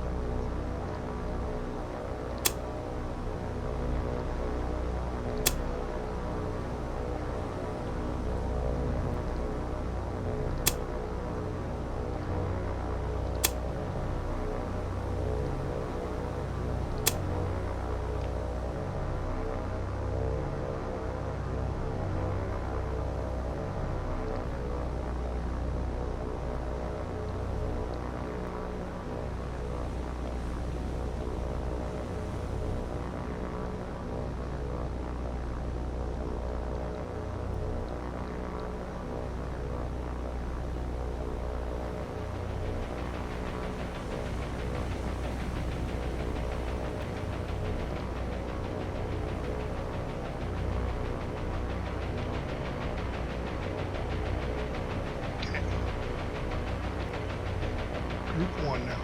Group 1 now.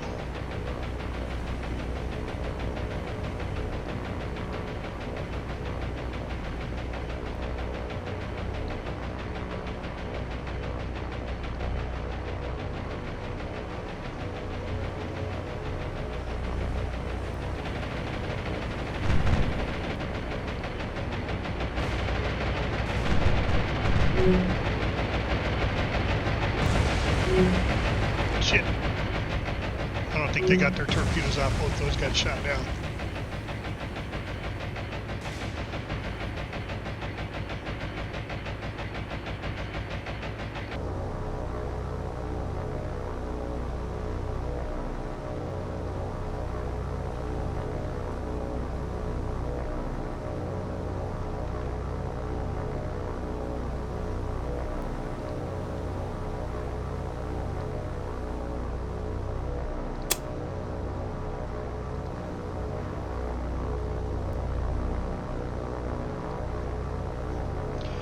Shit. I don't think they got their torpedoes off. Both those got shot down.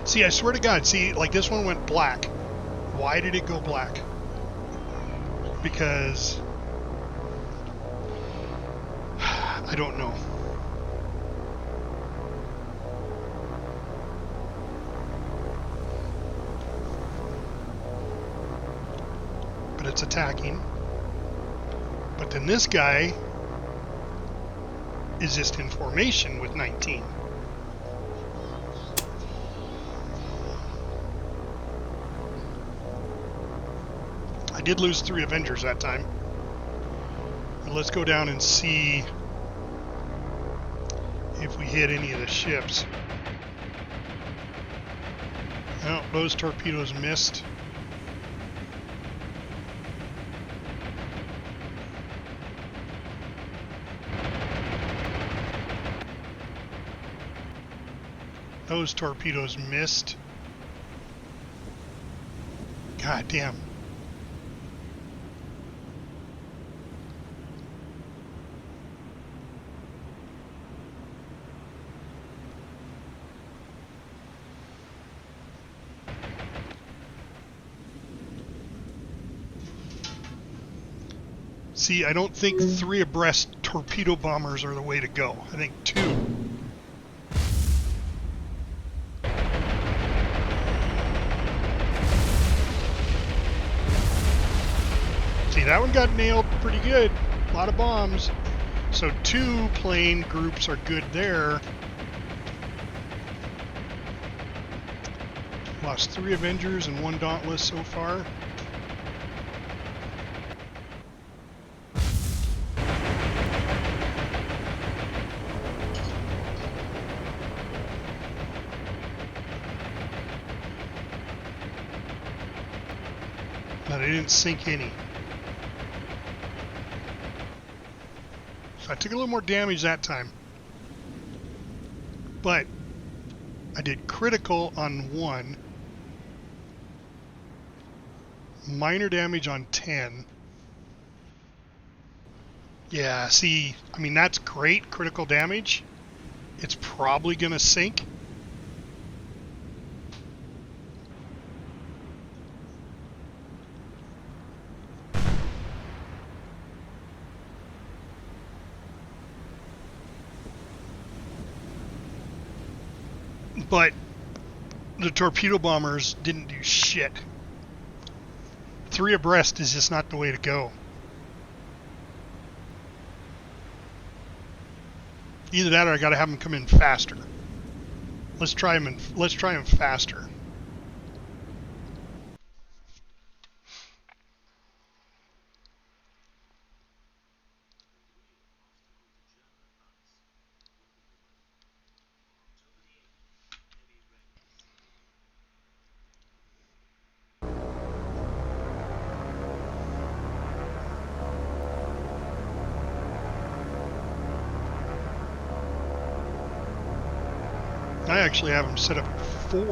See, I swear to God, see, like this one went black. Why did it go black? Because I don't know. But it's attacking. But then this guy is just in formation with 19. I did lose 3 Avengers that time. But let's go down and see if we hit any of the ships. No, those torpedoes missed. Those torpedoes missed. God damn. See, I don't think 3 abreast torpedo bombers are the way to go. I think 2. See, that one got nailed pretty good. A lot of bombs. So 2 plane groups are good there. Lost 3 Avengers and 1 Dauntless so far. But I didn't sink any. So I took a little more damage that time. But I did critical on 1. Minor damage on 10. Yeah, see, I mean, that's great critical damage. It's probably going to sink. But the torpedo bombers didn't do shit. 3 abreast is just not the way to go. Either that or I got to have them come in faster. Let's try them faster. I actually have them set up at 4.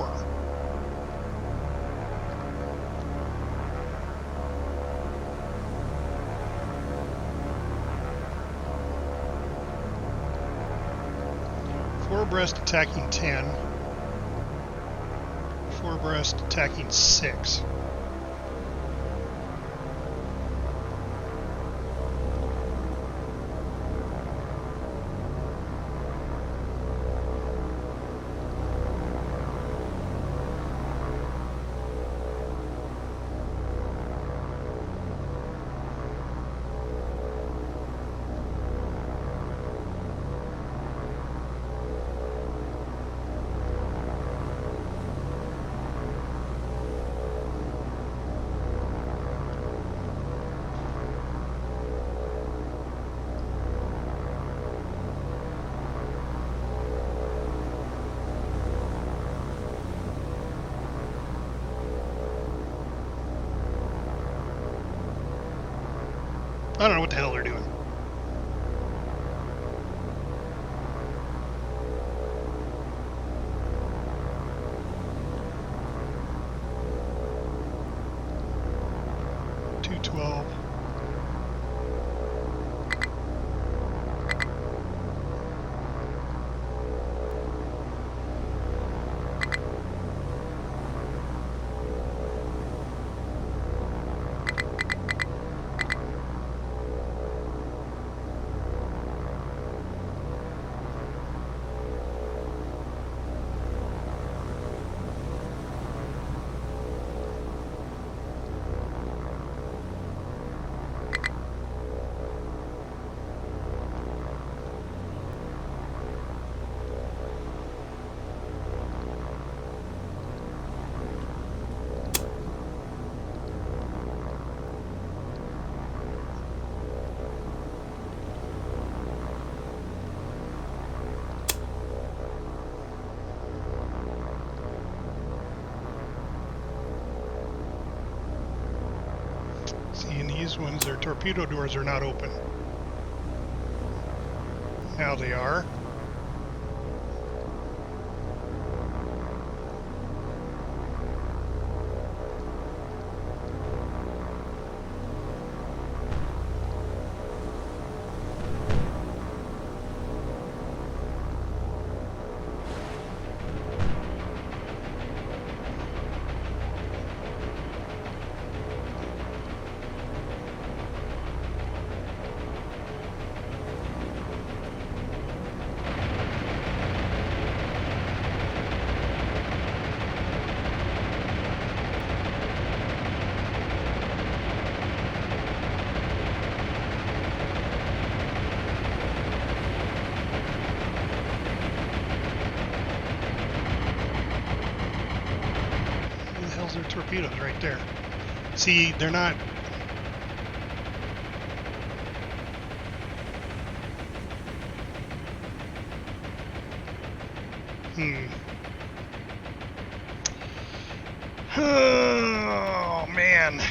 Four abreast attacking 10. 4 abreast attacking 6. I don't know what the hell they're doing. .212. See, in these ones, their torpedo doors are not open. Now they are. Their torpedoes right there. See, they're not. Oh man.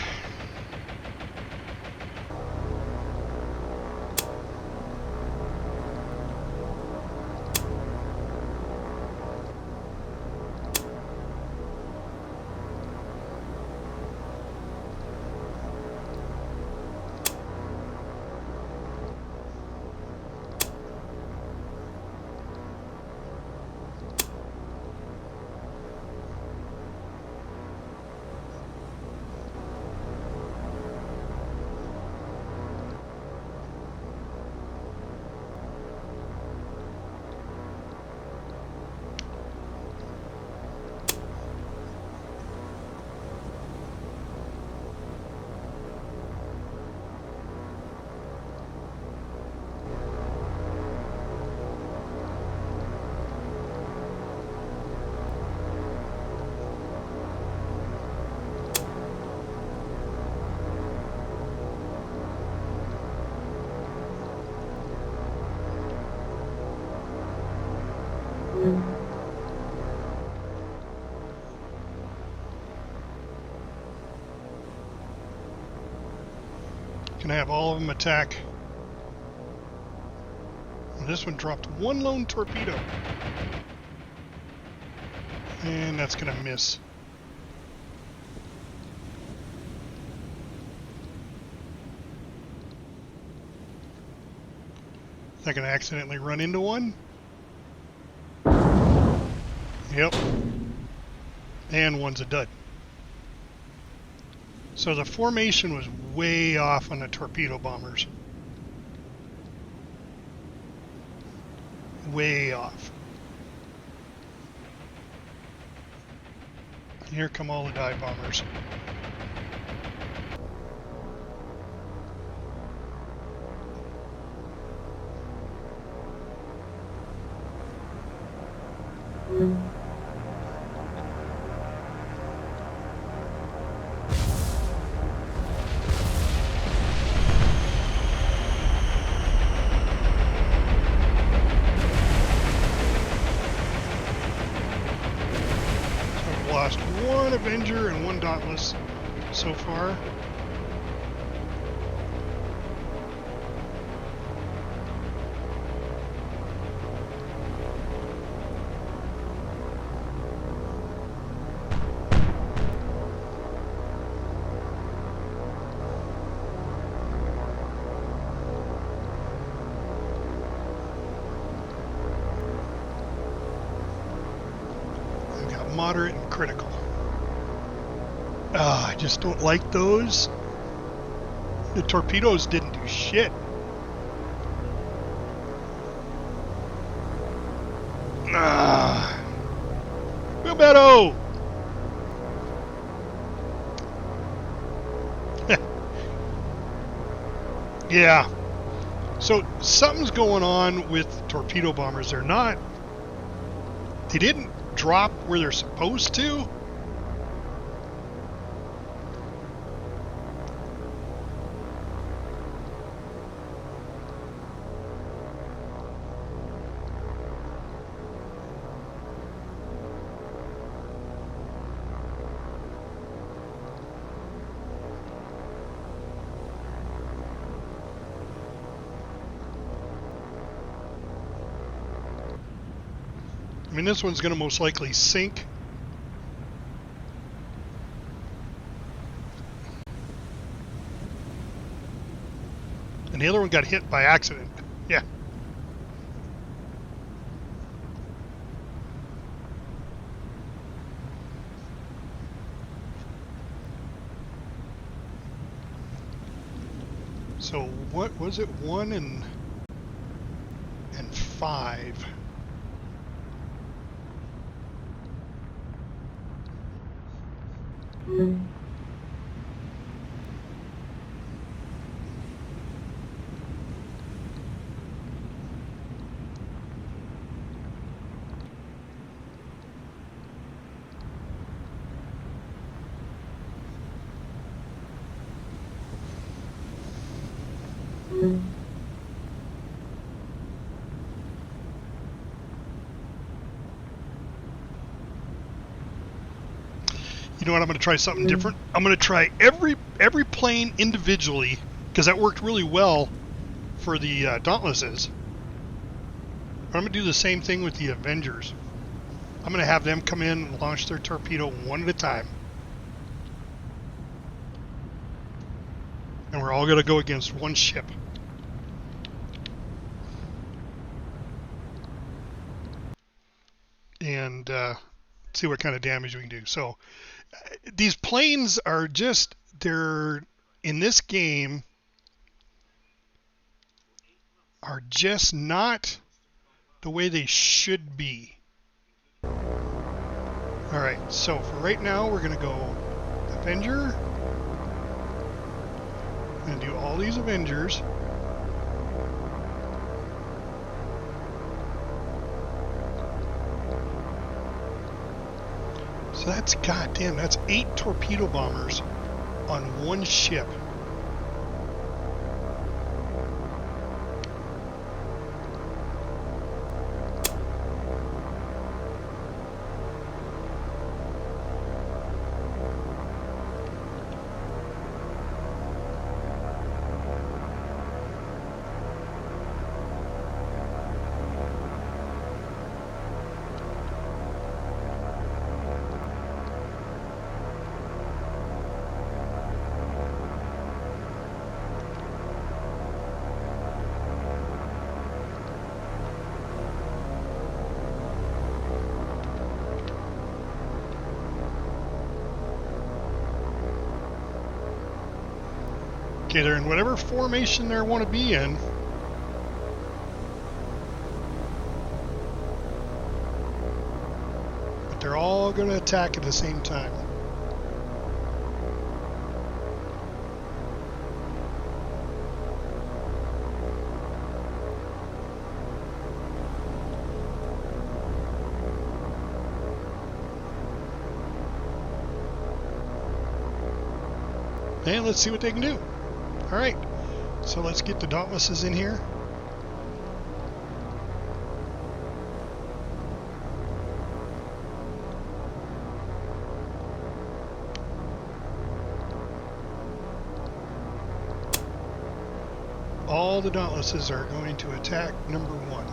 Gonna have all of them attack. And this one dropped one lone torpedo. And that's gonna miss. Is that gonna accidentally run into one? Yep. And one's a dud. So the formation was way off on the torpedo bombers. Way off. Here come all the dive bombers. Lost one Avenger and one Dauntless so far. I've got moderate and critical. I just don't like those. The torpedoes didn't do shit. Wheelbarrow! Yeah. So something's going on with torpedo bombers. They didn't drop where they're supposed to. I mean, this one's going to most likely sink. And the other one got hit by accident. Yeah. So what was it? 1 and 5. You know what? I'm going to try something different. I'm going to try every plane individually, because that worked really well for the Dauntlesses. But I'm going to do the same thing with the Avengers. I'm going to have them come in and launch their torpedo one at a time. And we're all going to go against one ship. And see what kind of damage we can do. So these planes are just, they're in this game are just not the way they should be. Alright, so for right now we're going to go Avenger. We're going to do all these Avengers. So that's, goddamn, that's 8 torpedo bombers on one ship. Okay, they're in whatever formation they want to be in. But they're all going to attack at the same time. And let's see what they can do. All right, so let's get the Dauntlesses in here. All the Dauntlesses are going to attack number 1.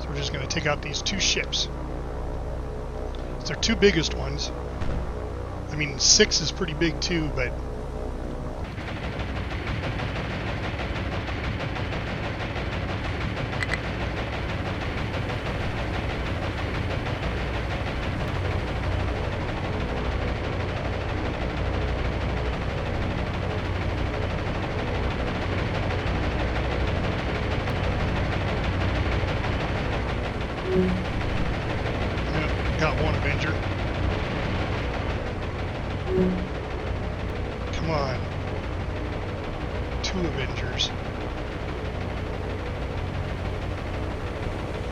So we're just going to take out these 2 ships. It's their 2 biggest ones. I mean, 6 is pretty big too, but got 1 Avenger. Come on. 2 Avengers.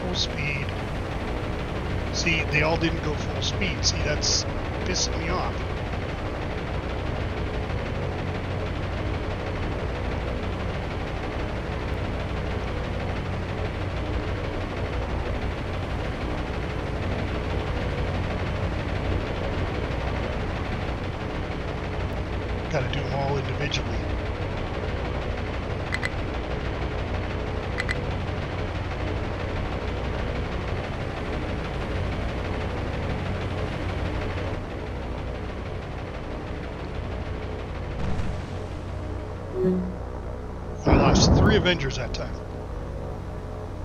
Full speed. See, they all didn't go full speed. See, that's pissing me off. Got to do them all individually. I lost 3 Avengers that time.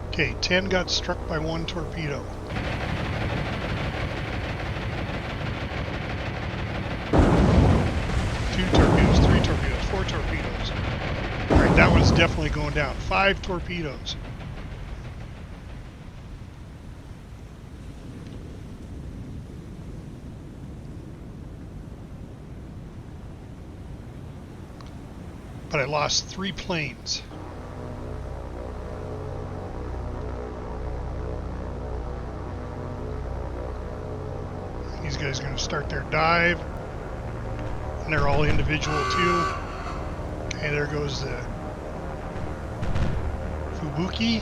Okay, 10 got struck by 1 torpedo. Torpedoes, 3 torpedoes, 4 torpedoes. Alright, that one's definitely going down. 5 torpedoes. But I lost 3 planes. These guys are going to start their dive. And they're all individual too. Okay, there goes the Fubuki.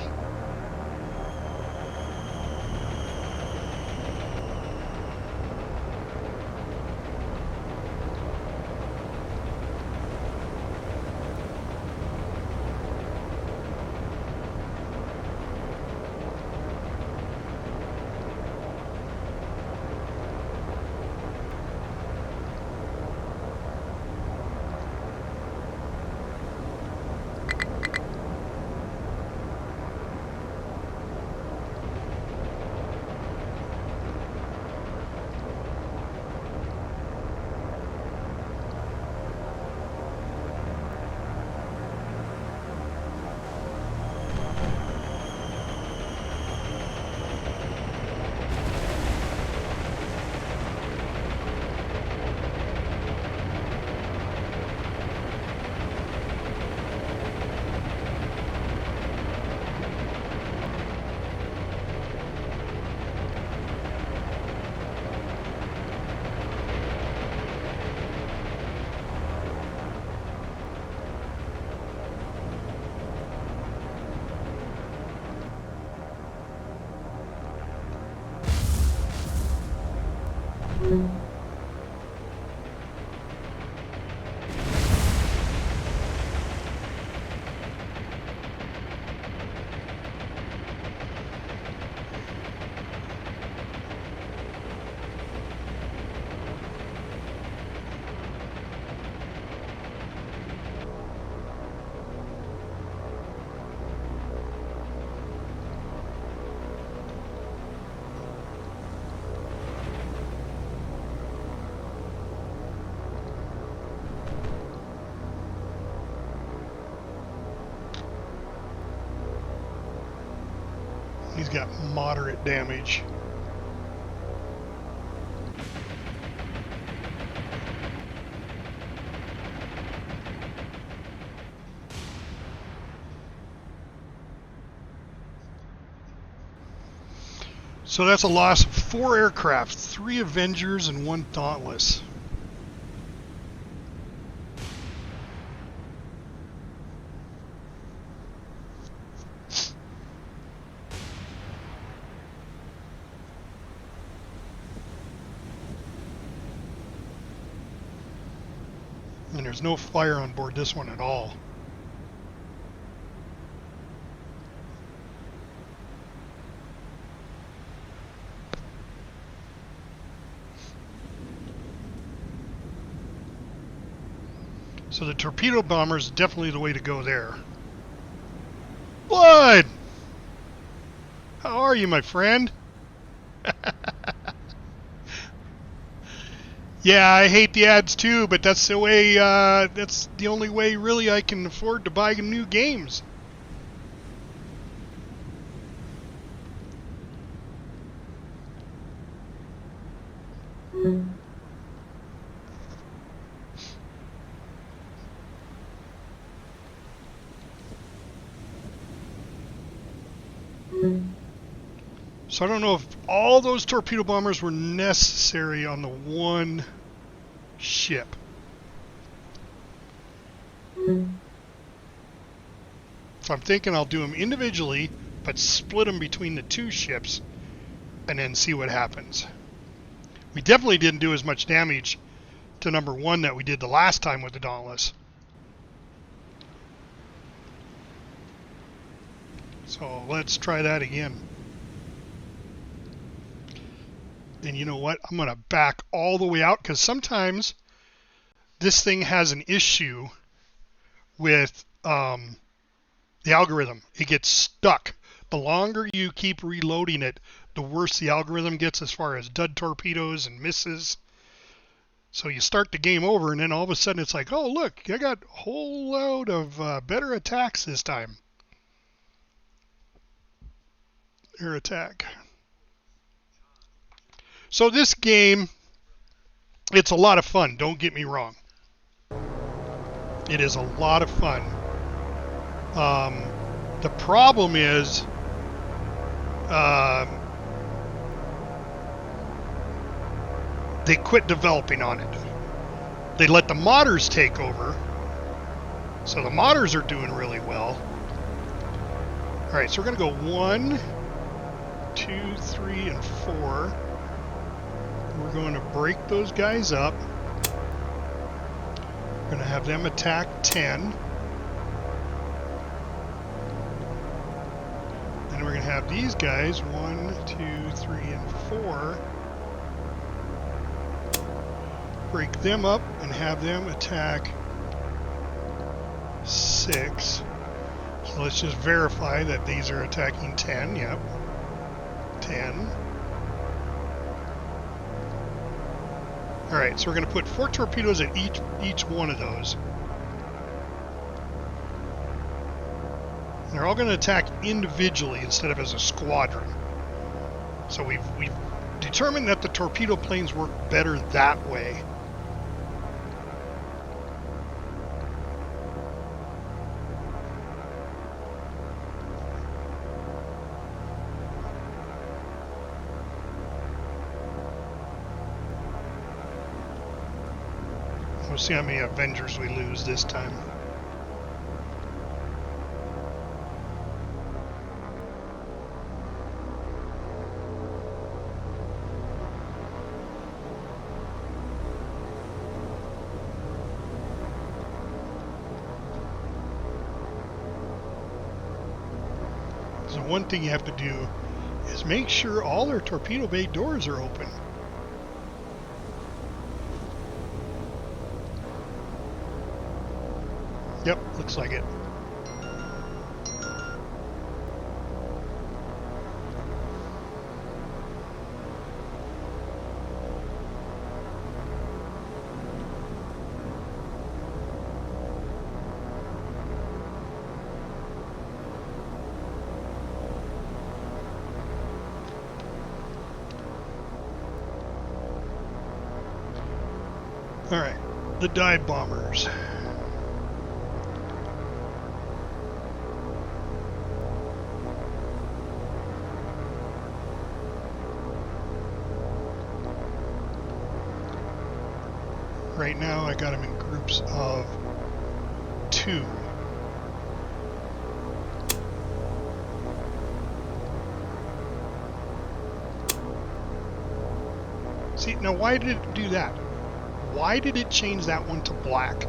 He's got moderate damage. So that's a loss of 4 aircraft, 3 Avengers and 1 Dauntless. And there's no fire on board this one at all. So the torpedo bomber is definitely the way to go there. Blood! How are you, my friend? Yeah, I hate the ads too, but that's the way. That's the only way, really, I can afford to buy new games. So I don't know if all those torpedo bombers were necessary on the one ship. So I'm thinking I'll do them individually, but split them between the 2 ships and then see what happens. We definitely didn't do as much damage to number 1 that we did the last time with the Dauntless. So let's try that again. And you know what? I'm going to back all the way out because sometimes this thing has an issue with the algorithm. It gets stuck. The longer you keep reloading it, the worse the algorithm gets as far as dud torpedoes and misses. So you start the game over and then all of a sudden it's like, oh look, I got a whole load of better attacks this time. Air attack. So this game, it's a lot of fun, don't get me wrong. It is a lot of fun. The problem is they quit developing on it. They let the modders take over. So the modders are doing really well. Alright, so we're going to go 1, 2, 3, and 4. We're going to break those guys up. We're going to have them attack 10. And we're going to have these guys 1, 2, 3, and 4. Break them up and have them attack 6. So let's just verify that these are attacking 10. Yep. 10. Alright, so we're going to put 4 torpedoes at each one of those. And they're all going to attack individually instead of as a squadron. So we've determined that the torpedo planes work better that way. We'll see how many Avengers we lose this time. So one thing you have to do is make sure all their torpedo bay doors are open. Yep, looks like it. Alright, the dive bombers. Right now I got them in groups of 2. See, now why did it do that? Why did it change that one to black?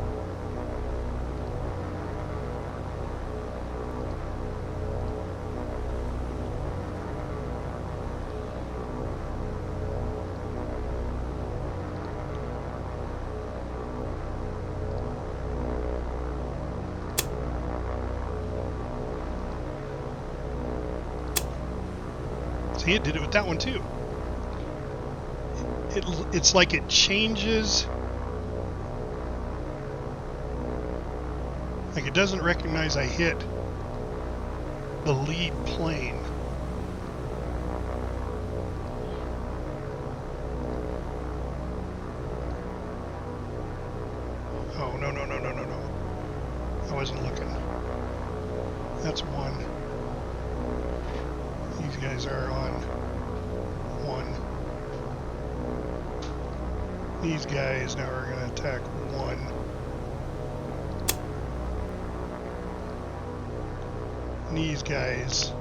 See, it did it with that one too. It's like it changes, like it doesn't recognize I hit the lead plane. Oh, no. I wasn't looking. That's 1. These guys are on 1. These guys now are going to attack 1. And these guys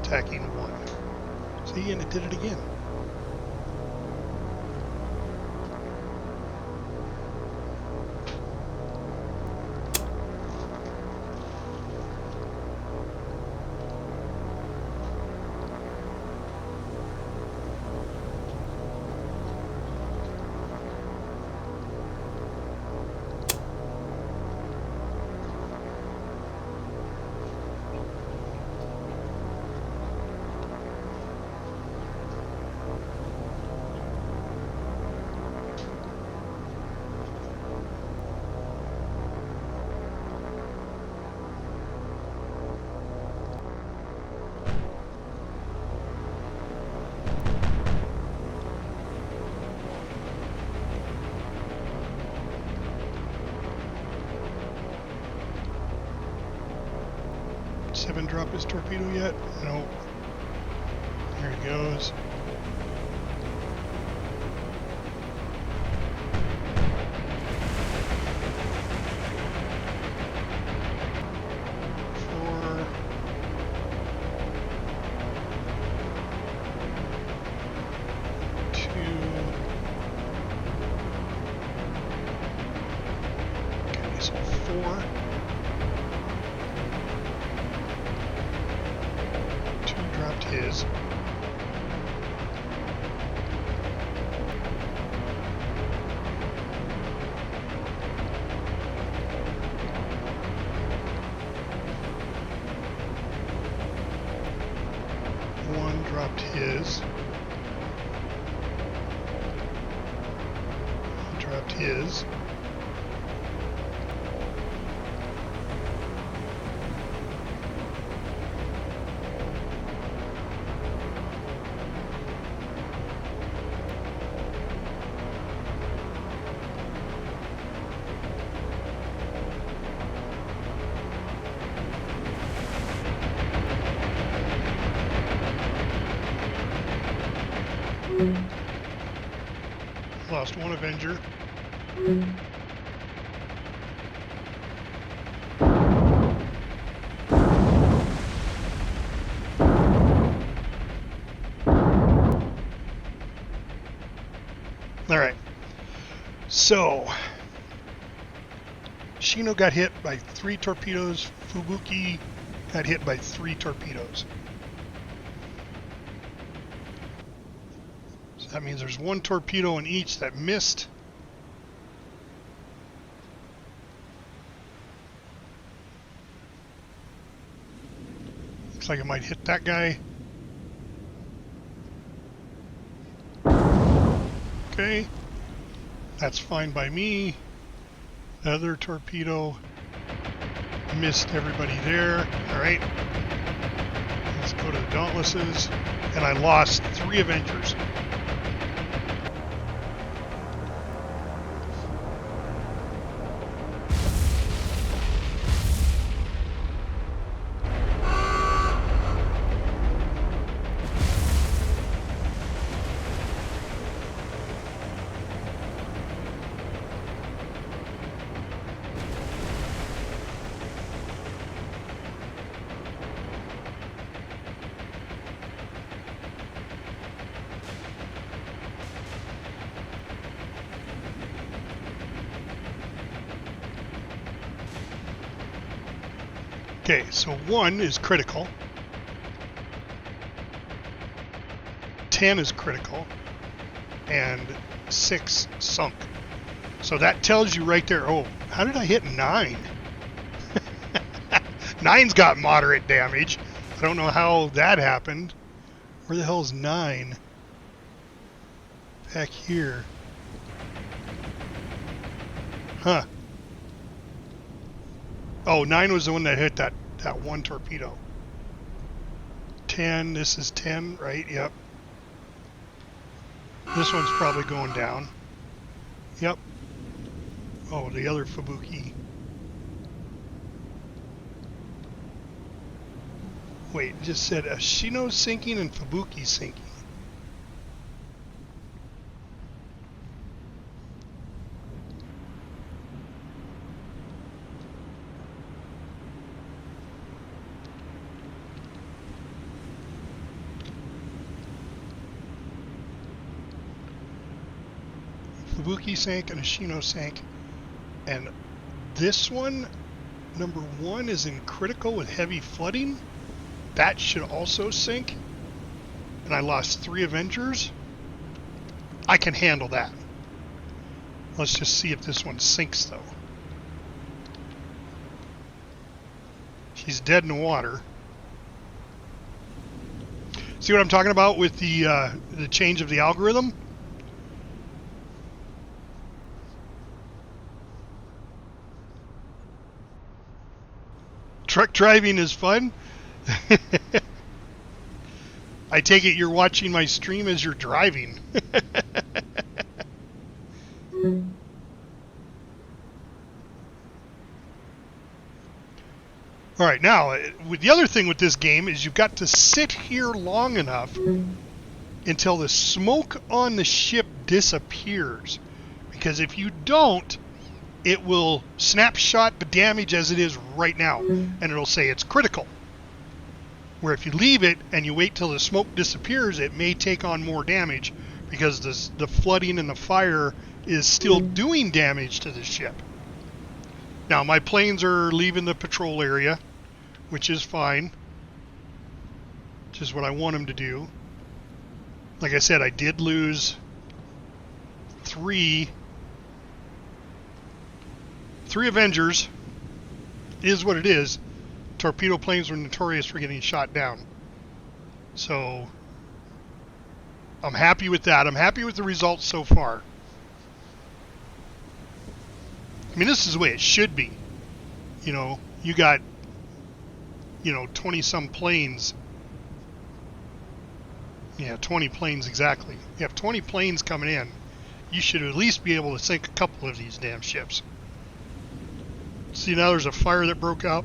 attacking 1. See, and it did it again. Seven drop his torpedo yet? Nope. There he goes. His. One dropped his. Dropped his. Lost one Avenger. All right. So, Shino got hit by 3 torpedoes. Fubuki got hit by 3 torpedoes. That means there's 1 torpedo in each that missed. Looks like it might hit that guy. Okay. That's fine by me. The other torpedo missed everybody there. Alright. Let's Go to the Dauntlesses, and I lost 3 Avengers. Okay, so 1 is critical. 10 is critical. And 6 sunk. So that tells you right there, oh, how did I hit 9? 9's got moderate damage. I don't know how that happened. Where the hell is 9? Back here. Huh. Oh, 9 was the one that hit that 1 torpedo. 10, this is 10, right? Yep. This one's probably going down. Yep. Oh, the other Fubuki. Wait, it just said Ashino sinking and Fubuki sinking. Fubuki sank and Ashino sank, and this one, number 1, is in critical with heavy flooding. That should also sink, and I lost 3 Avengers. I can handle that. Let's just see if this one sinks, though. She's dead in the water. See what I'm talking about with the change of the algorithm? Truck driving is fun. I take it you're watching my stream as you're driving. All right, now, with the other thing with this game is you've got to sit here long enough until the smoke on the ship disappears. Because if you don't, it will snapshot the damage as it is right now, and it'll say it's critical. Where if you leave it and you wait till the smoke disappears, it may take on more damage because the flooding and the fire is still doing damage to the ship. Now, my planes are leaving the patrol area, which is fine, which is what I want them to do. Like I said, I did lose 3 Avengers. Is what it is. Torpedo planes were notorious for getting shot down. So, I'm happy with that. I'm happy with the results so far. I mean, this is the way it should be. You know, you got, 20-some planes. Yeah, 20 planes exactly. You have 20 planes coming in. You should at least be able to sink a couple of these damn ships. See, now there's a fire that broke out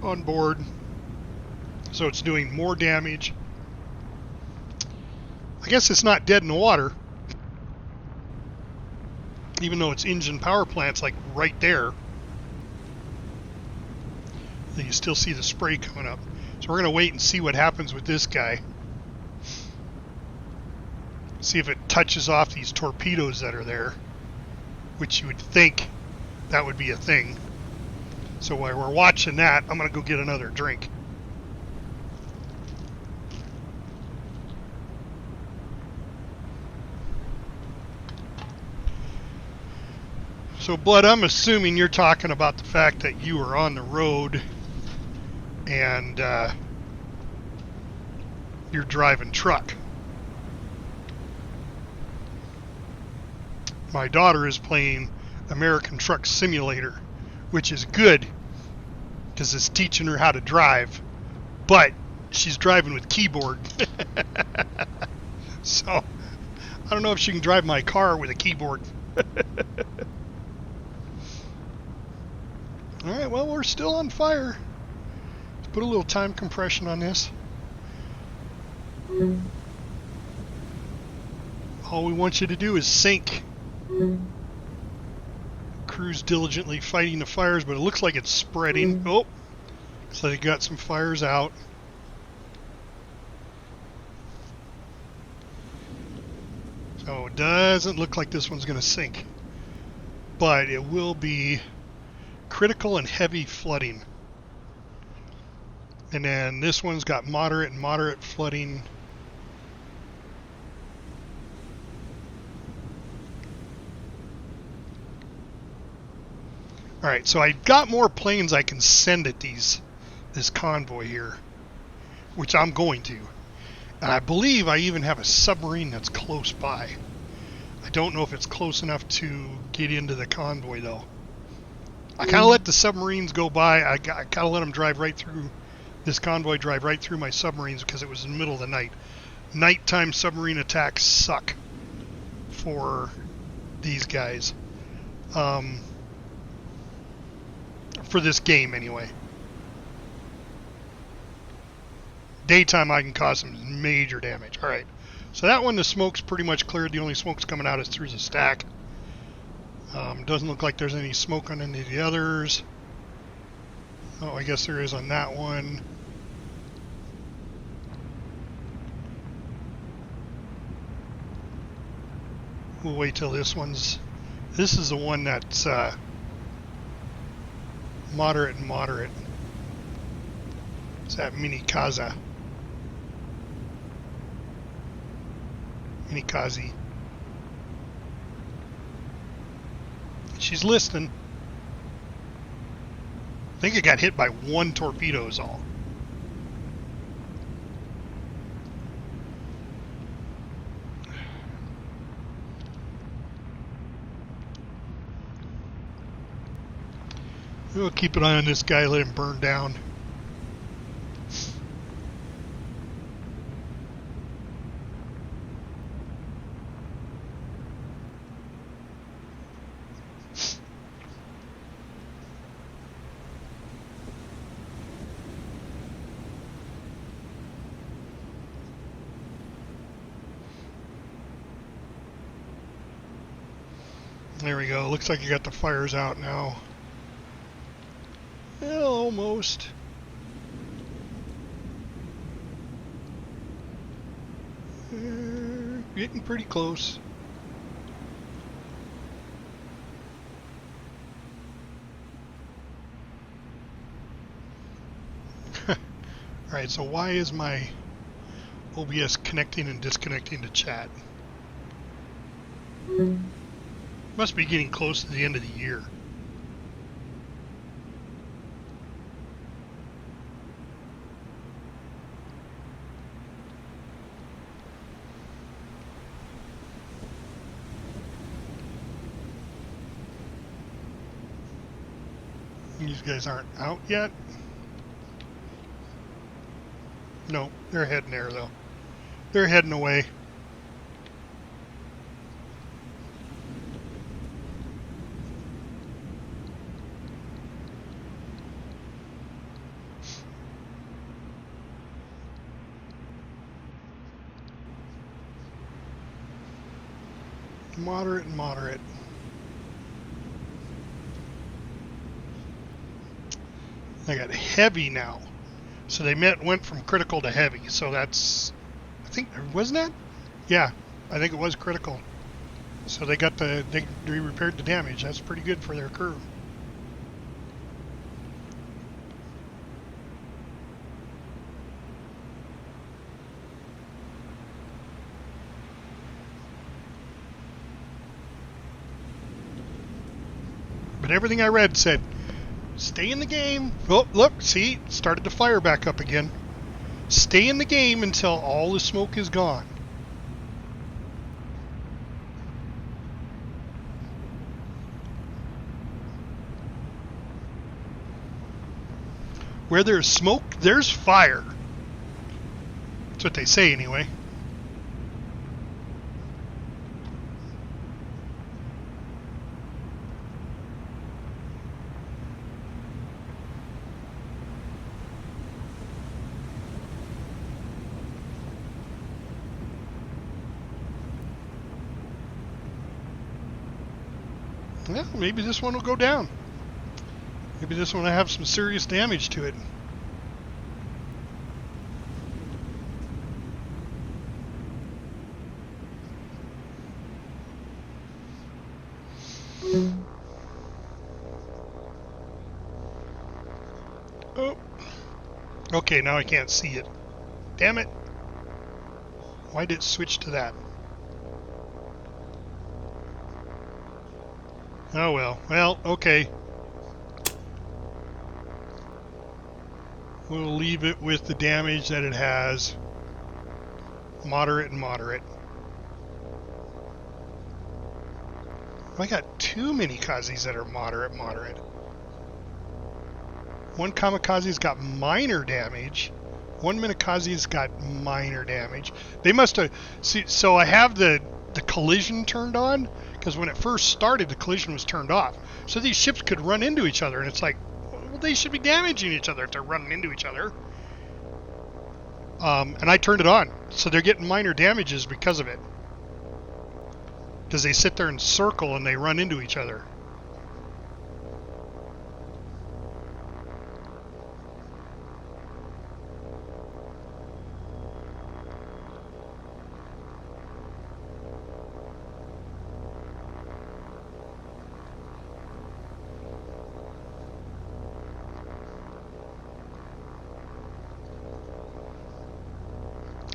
on board, so it's doing more damage. I guess it's not dead in the water, even though its engine power plant's like right there. You can still see the spray coming up. So we're going to wait and see what happens with this guy. See if it touches off these torpedoes that are there, which you would think that would be a thing. So while we're watching that, I'm going to go get another drink. So, Blood, I'm assuming you're talking about the fact that you are on the road and you're driving truck. My daughter is playing American Truck Simulator, which is good because it's teaching her how to drive, but she's driving with keyboard. So I don't know if she can drive my car with a keyboard. Alright, well, we're still on fire. Let's put a little time compression on this. All we want you to do is sink. Crew's diligently fighting the fires, but it looks like it's spreading. Oh, looks like it got some fires out. So it doesn't look like this one's going to sink, but it will be critical and heavy flooding. And then this one's got moderate and moderate flooding. Alright, so I got more planes I can send at this convoy here, which I'm going to. And I believe I even have a submarine that's close by. I don't know if it's close enough to get into the convoy, though. I kind of let the submarines go by. I kind of let them drive right through this convoy, drive right through my submarines because it was in the middle of the night. Nighttime submarine attacks suck for these guys. For this game, anyway. Daytime, I can cause some major damage. Alright, so that one, the smoke's pretty much cleared. The only smoke's coming out is through the stack. Doesn't look like there's any smoke on any of the others. Oh, I guess there is on that one. We'll wait till this one's... This is the one that's moderate and moderate. It's that Mini Kazi. She's listening. I think it got hit by one torpedo is all. We'll keep an eye on this guy, let him burn down. There we go. Looks like you got the fires out now. Well, almost. Getting pretty close. Alright, so why is my OBS connecting and disconnecting to chat? Must be getting close to the end of the year. These guys aren't out yet. No, they're heading there though. They're heading away. Moderate and moderate. I got heavy now. So they went from critical to heavy. So that's, I think, wasn't that? Yeah, I think it was critical. So they got they repaired the damage. That's pretty good for their crew. But everything I read said, stay in the game. Oh, look, see, started to fire back up again. Stay in the game until all the smoke is gone. Where there's smoke, there's fire. That's what they say anyway. Well, maybe this one will go down. Maybe this one will have some serious damage to it. Oh. Okay, now I can't see it. Damn it. Why did it switch to that? Oh well. Well, okay. We'll leave it with the damage that it has. Moderate and moderate. I got too many kamikazes that are moderate. One kamikaze's got minor damage. One kamikaze's got minor damage. They must have... See, so I have the collision turned on, because when it first started, the collision was turned off. So these ships could run into each other, and it's like, well, they should be damaging each other if they're running into each other. And I turned it on, so they're getting minor damages because of it. Because they sit there and circle and they run into each other.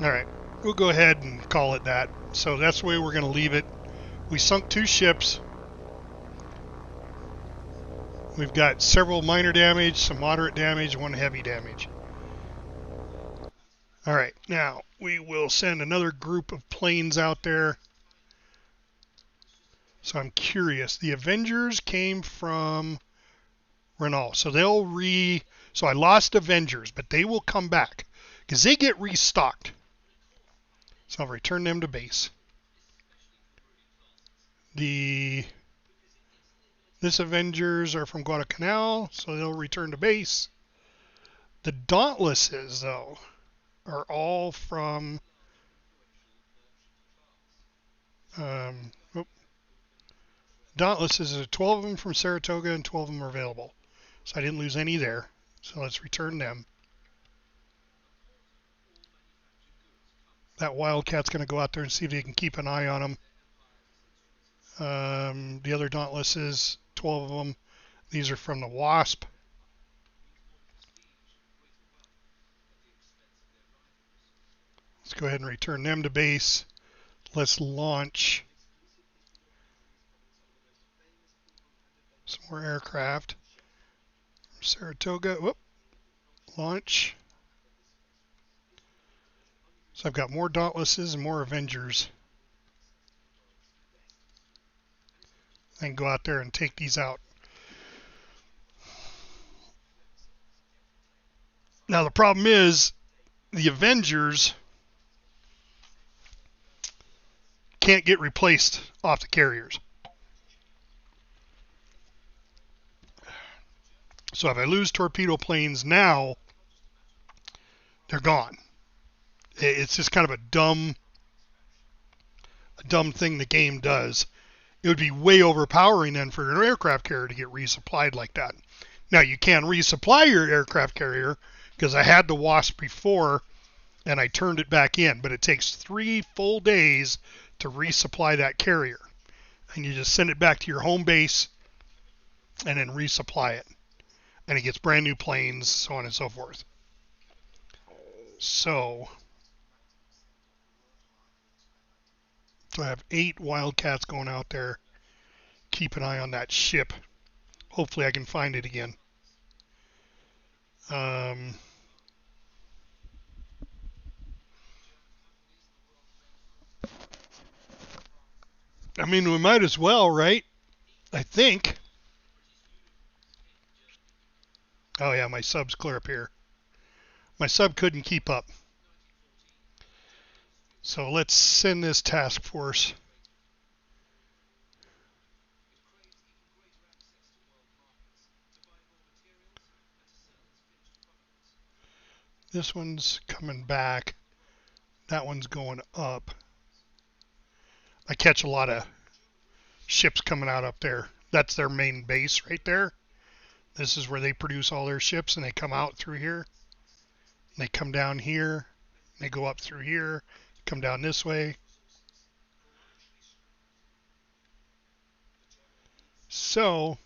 Alright, we'll go ahead and call it that. So that's the way we're going to leave it. We sunk 2 ships. We've got several minor damage, some moderate damage, 1 heavy damage. Alright, now we will send another group of planes out there. So I'm curious. The Avengers came from Renault. So so I lost Avengers, but they will come back because they get restocked. So I'll return them to base. This Avengers are from Guadalcanal, so they'll return to base. The Dauntlesses, though, are all from... Dauntlesses are 12 of them from Saratoga and 12 of them are available. So I didn't lose any there. So let's return them. That Wildcat's going to go out there and see if he can keep an eye on them. The other Dauntlesses, 12 of them. These are from the Wasp. Let's go ahead and return them to base. Let's launch some more aircraft. Saratoga, whoop, launch. So I've got more Dauntlesses and more Avengers. I can go out there and take these out. Now the problem is the Avengers can't get replaced off the carriers. So if I lose torpedo planes now, they're gone. It's just kind of a dumb thing the game does. It would be way overpowering then for an aircraft carrier to get resupplied like that. Now you can resupply your aircraft carrier because I had the Wasp before and I turned it back in, but it takes 3 full days to resupply that carrier. And you just send it back to your home base and then resupply it. And it gets brand new planes, so on and so forth. So I have 8 Wildcats going out there. Keep an eye on that ship. Hopefully I can find it again. I mean, we might as well, right? I think. Oh yeah, my sub's clear up here. My sub couldn't keep up. So let's send this task force. This one's coming back. That one's going up. I catch a lot of ships coming out up there. That's their main base right there. This is where they produce all their ships, and they come out through here. They come down here. They go up through here. Come down this way. So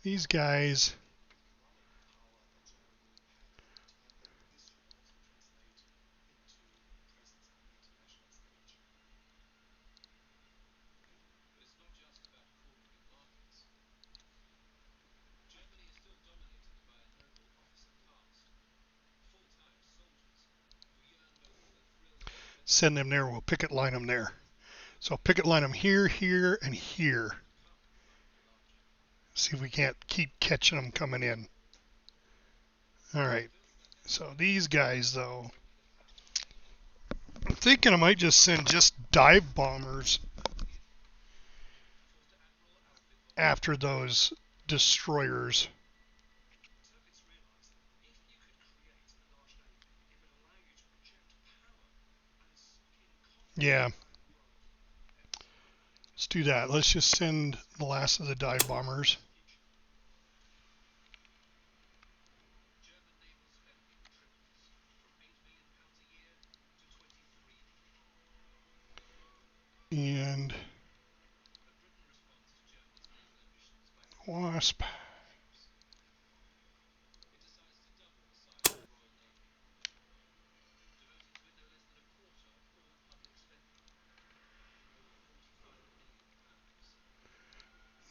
these guys, send them there. We'll picket line them there. So picket line them here, here, and here. See if we can't keep catching them coming in. All right. So these guys, though, I'm thinking I might just send just dive bombers after those destroyers. Yeah. Let's do that. Let's just send the last of the dive bombers. And Wasp.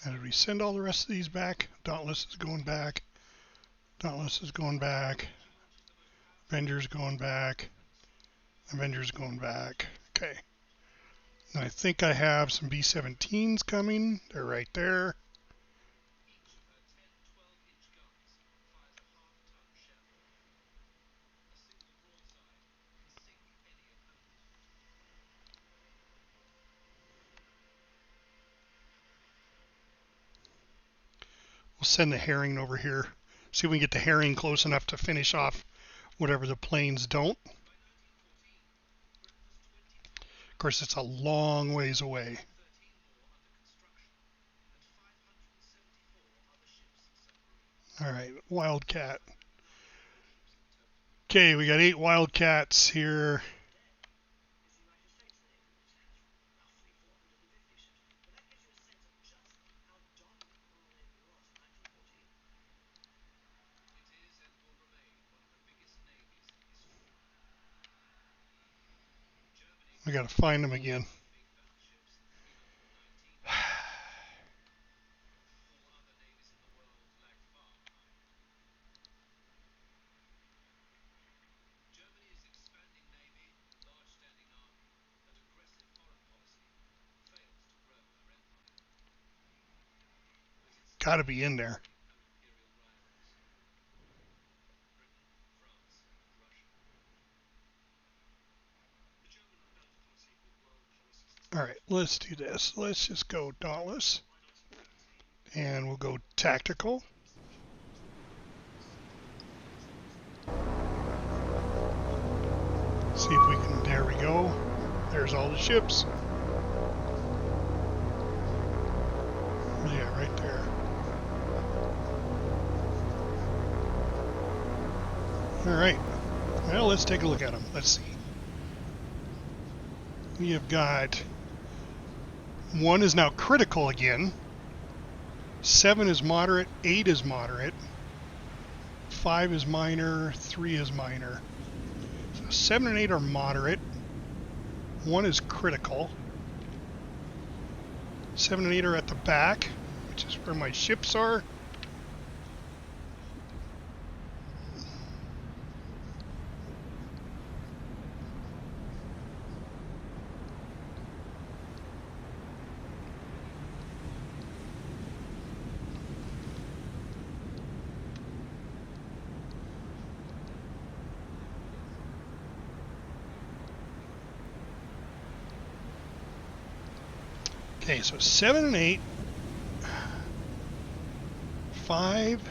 Now, did we send all the rest of these back? Dauntless is going back. Dauntless is going back. Avenger's going back. Avenger's going back. Okay. And I think I have some B-17s coming. They're right there. We'll send the herring over here. See if we can get the herring close enough to finish off whatever the planes don't. Of course, it's a long ways away. All right, Wildcat. Okay, we got 8 Wildcats here. We got to find them again. Got to be in there. All right, let's do this. Let's just go Dauntless. And we'll go Tactical. See if we can, there we go. There's all the ships. Yeah, right there. All right. Well, let's take a look at them. Let's see. We have got 1 is now critical again. 7 is moderate. 8 is moderate. 5 is minor. 3 is minor. So 7 and 8 are moderate. 1 is critical. 7 and 8 are at the back, which is where my ships are. Okay, so 7 and 8, 5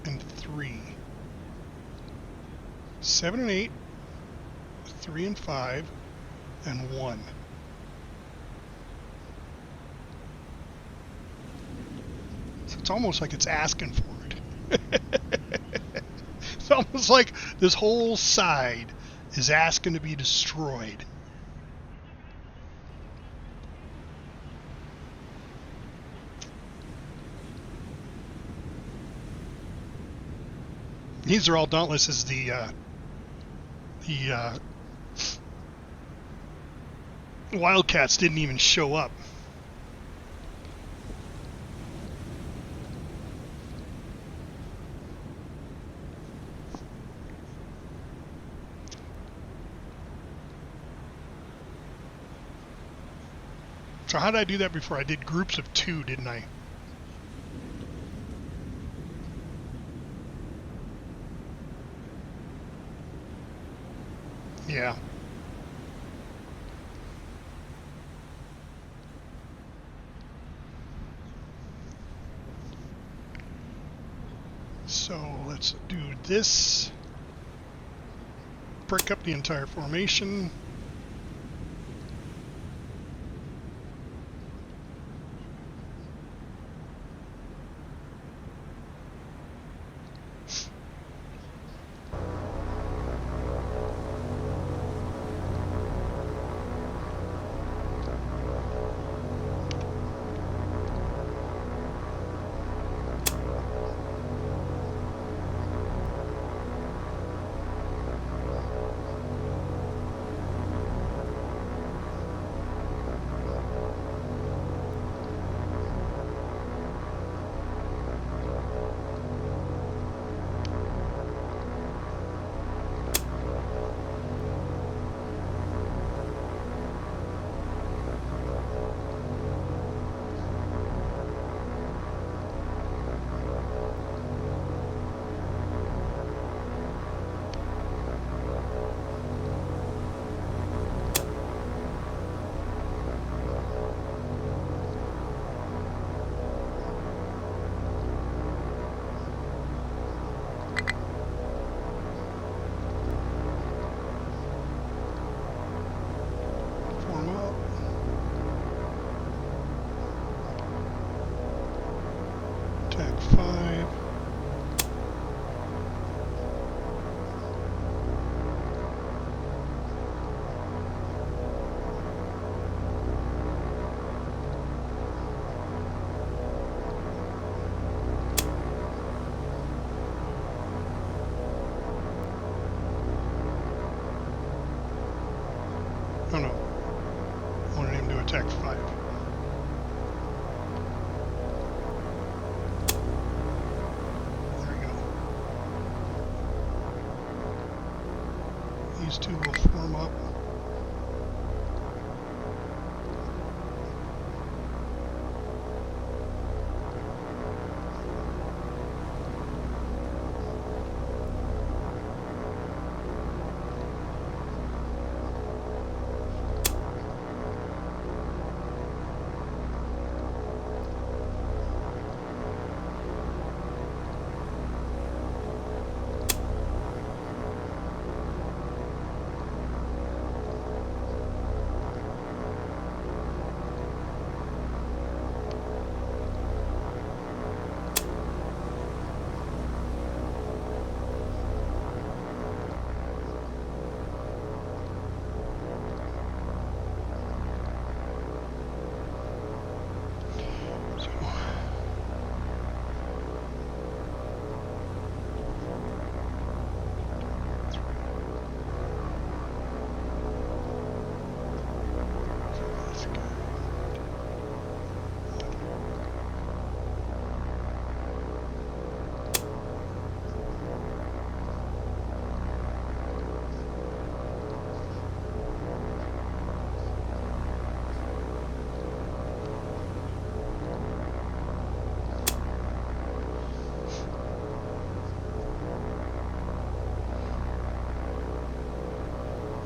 and 3. 7 and 8, 3 and 5, and 1. So it's almost like it's asking for it. It's almost like this whole side is asking to be destroyed. These are all dauntlesses. The Wildcats didn't even show up. So how did I do that before? I did groups of 2, didn't I? Yeah. So let's do this. Break up the entire formation. Oh no. I wanted him to attack 5. There we go. These 2 will form up.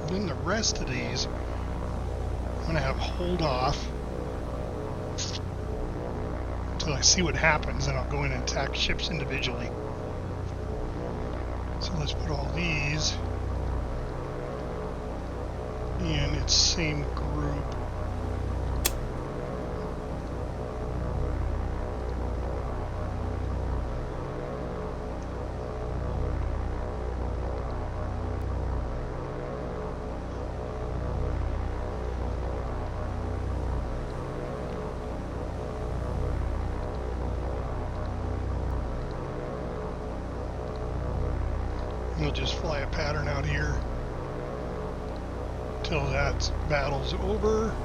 Then the rest of these, I'm going to have hold off until I see what happens, and I'll go in and attack ships individually. So let's put all these in its same group. We'll just fly a pattern out here till that battle's over.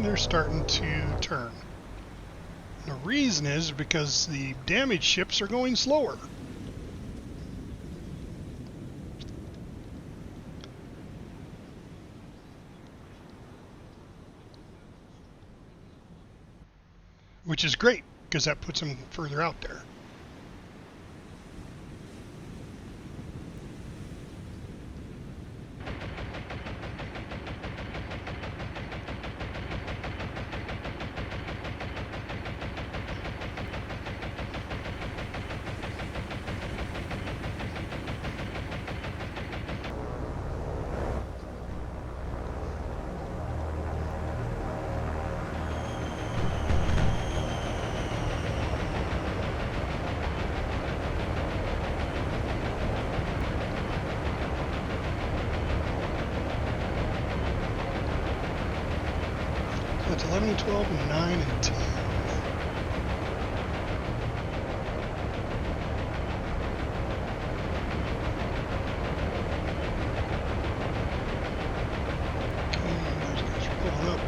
They're starting to turn. The reason is because the damaged ships are going slower. Which is great, because that puts them further out there. That's 11 and 12 and 9 and 10. Okay, those guys are pulling up.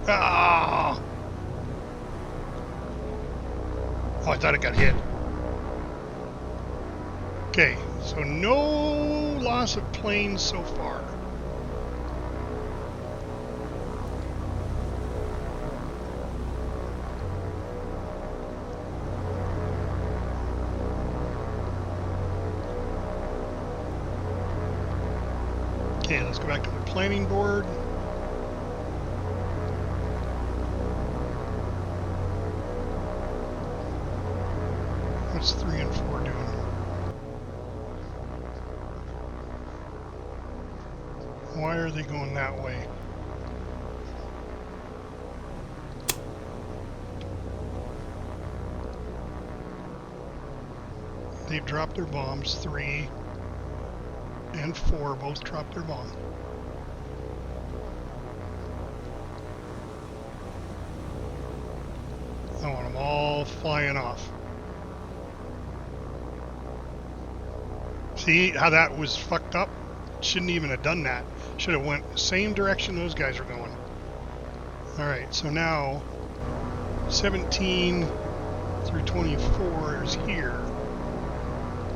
Ah! Oh, I thought it got hit. Okay, so no loss of planes so far. Okay, let's go back to the planning board. What's 3 and 4 doing? Why are they going that way? They've dropped their bombs. 3 and 4 both dropped their bomb. I want them all flying off. See how that was fucked up? Shouldn't even have done that. Should have went the same direction those guys are going. Alright, so now 17 through 24 is here.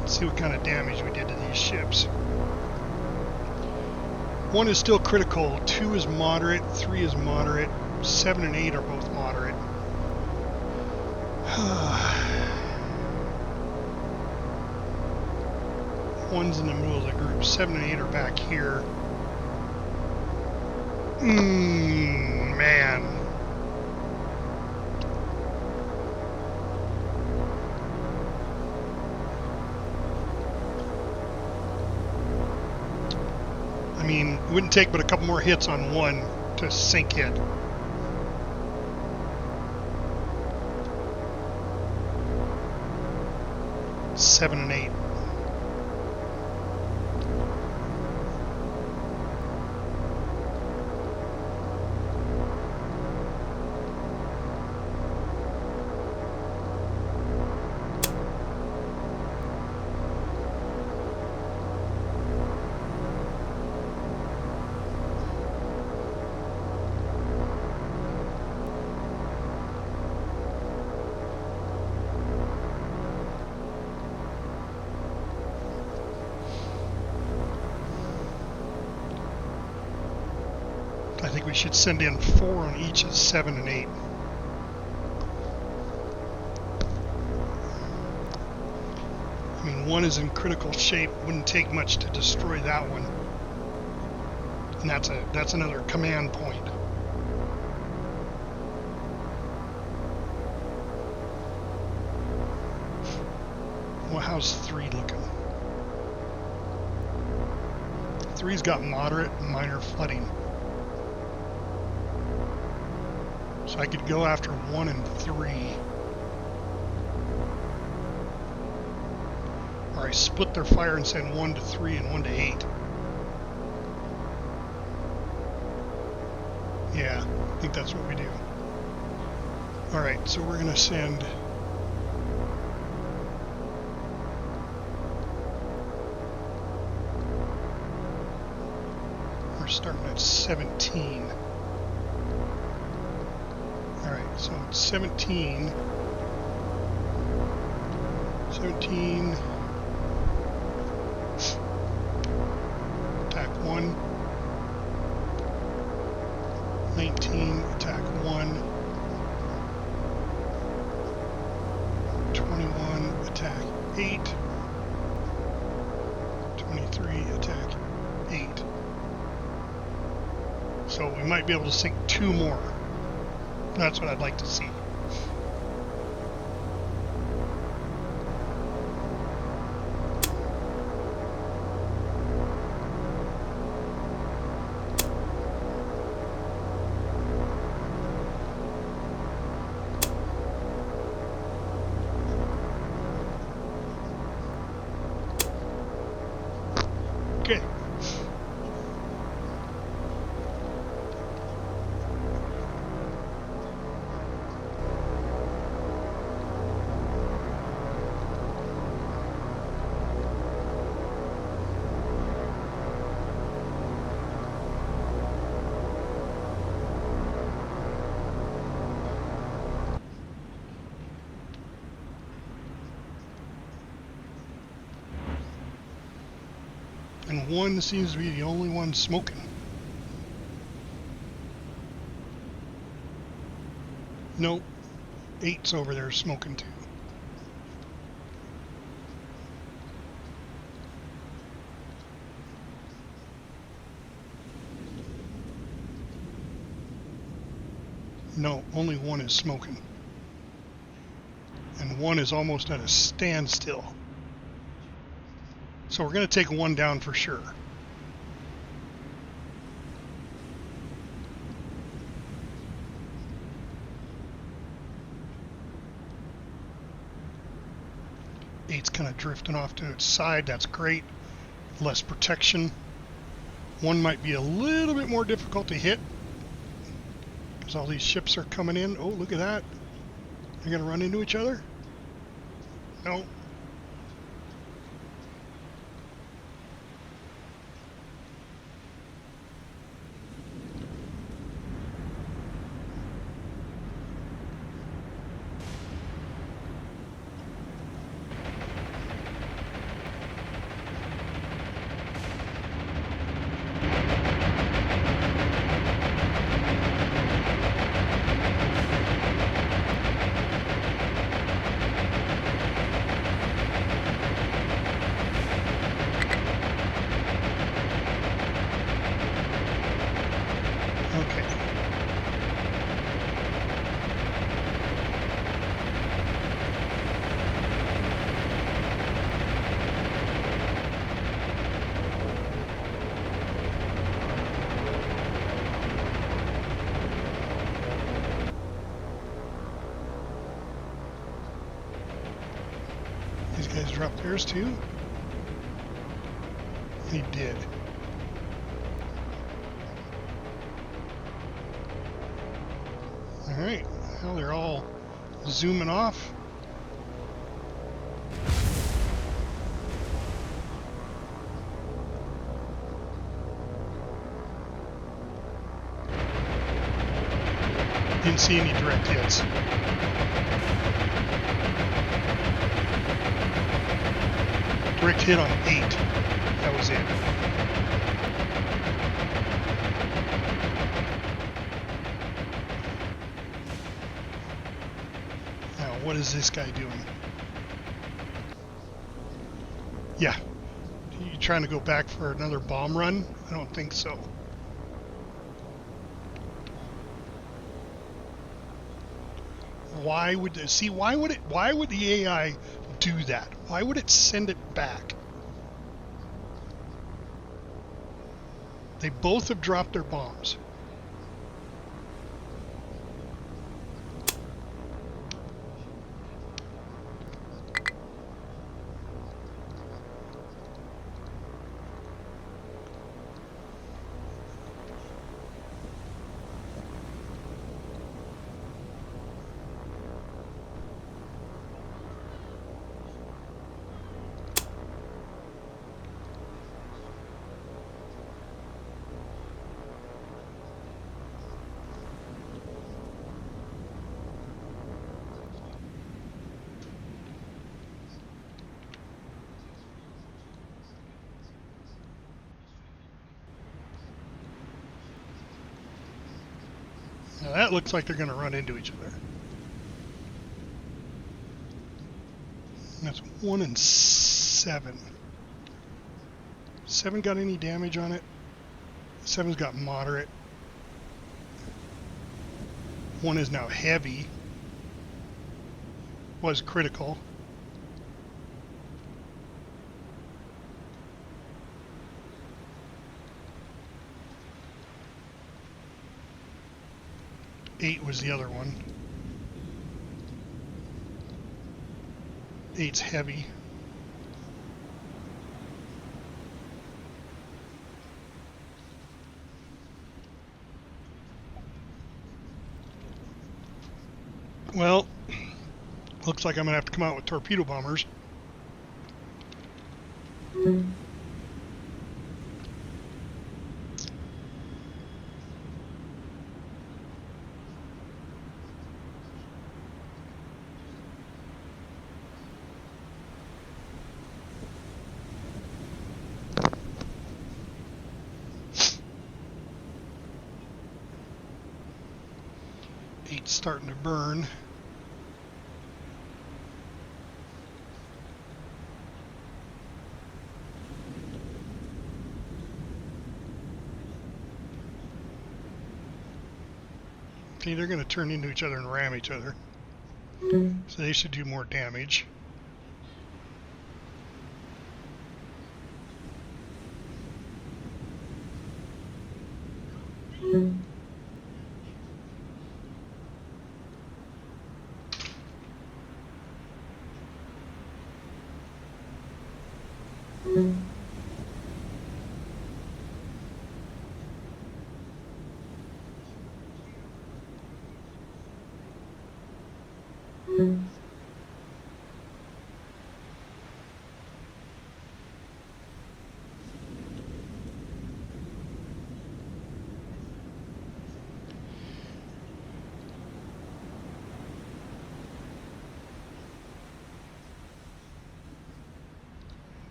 Let's see what kind of damage we did to these ships. 1 is still critical, 2 is moderate, 3 is moderate, 7 and 8 are both moderate. One's in the middle of the group. 7 and 8 are back here. Man. I mean, it wouldn't take but a couple more hits on 1 to sink it. Seven and 8. I think we should send in 4 on each of 7 and 8. I mean, 1 is in critical shape. Wouldn't take much to destroy that one. And that's another command point. Well, how's 3 looking? 3's got moderate and minor flooding. So I could go after 1 and 3. Or I split their fire and send 1 to 3 and 1 to 8. Yeah, I think that's what we do. Alright, so we're going to send... We're starting at 17. Alright, so it's 17. 17. Attack 1. 19. Attack 1. 21. Attack 8. 23. Attack 8. So we might be able to sink 2 more. That's what I'd like to see. Okay. And 1 seems to be the only one smoking. Nope. 8's over there smoking too. No, only one is smoking. And one is almost at a standstill. So we're going to take one down for sure. Eight's kind of drifting off to its side. That's great. Less protection. One might be a little bit more difficult to hit because all these ships are coming in. Oh, look at that. They're going to run into each other? No. Okay. These guys dropped theirs too? He did. Alright, well, they're all zooming off. Didn't see any direct hits. Direct hit on 8. That was it. What is this guy doing? Yeah. You trying to go back for another bomb run? I don't think so. Why would the AI do that? Why would it send it back? They both have dropped their bombs. Now that looks like they're going to run into each other. And that's 1 and 7. 7 got any damage on it? 7's got moderate. 1 is now heavy. Was critical. Eight was the other one. 8's heavy. Well, looks like I'm gonna have to come out with torpedo bombers. Eight's starting to burn. Okay, they're going to turn into each other and ram each other. So they should do more damage.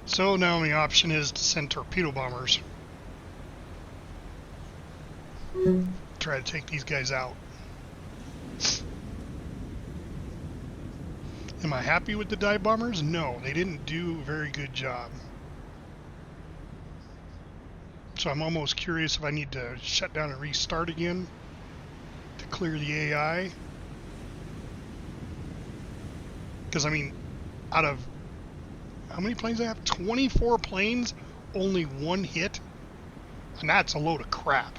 So now the option is to send torpedo bombers. Try to take these guys out. Am I happy with the dive bombers? No, they didn't do a very good job. So I'm almost curious if I need to shut down and restart again to clear the AI. Because, I mean, out of how many planes I have? 24 planes, only one hit? And that's a load of crap.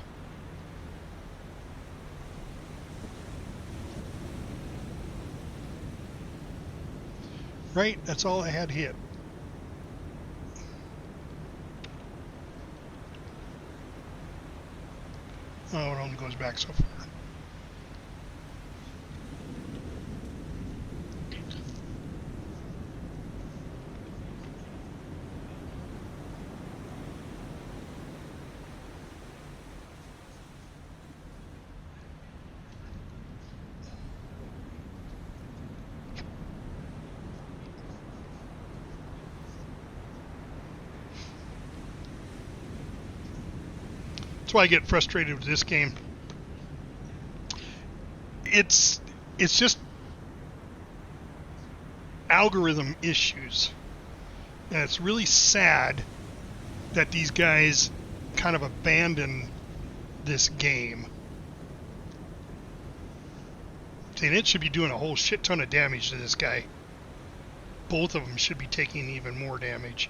Right? That's all I had hit. Oh, it only goes back so far. That's why I get frustrated with this game. It's just algorithm issues. And it's really sad that these guys kind of abandon this game. And it should be doing a whole shit ton of damage to this guy. Both of them should be taking even more damage.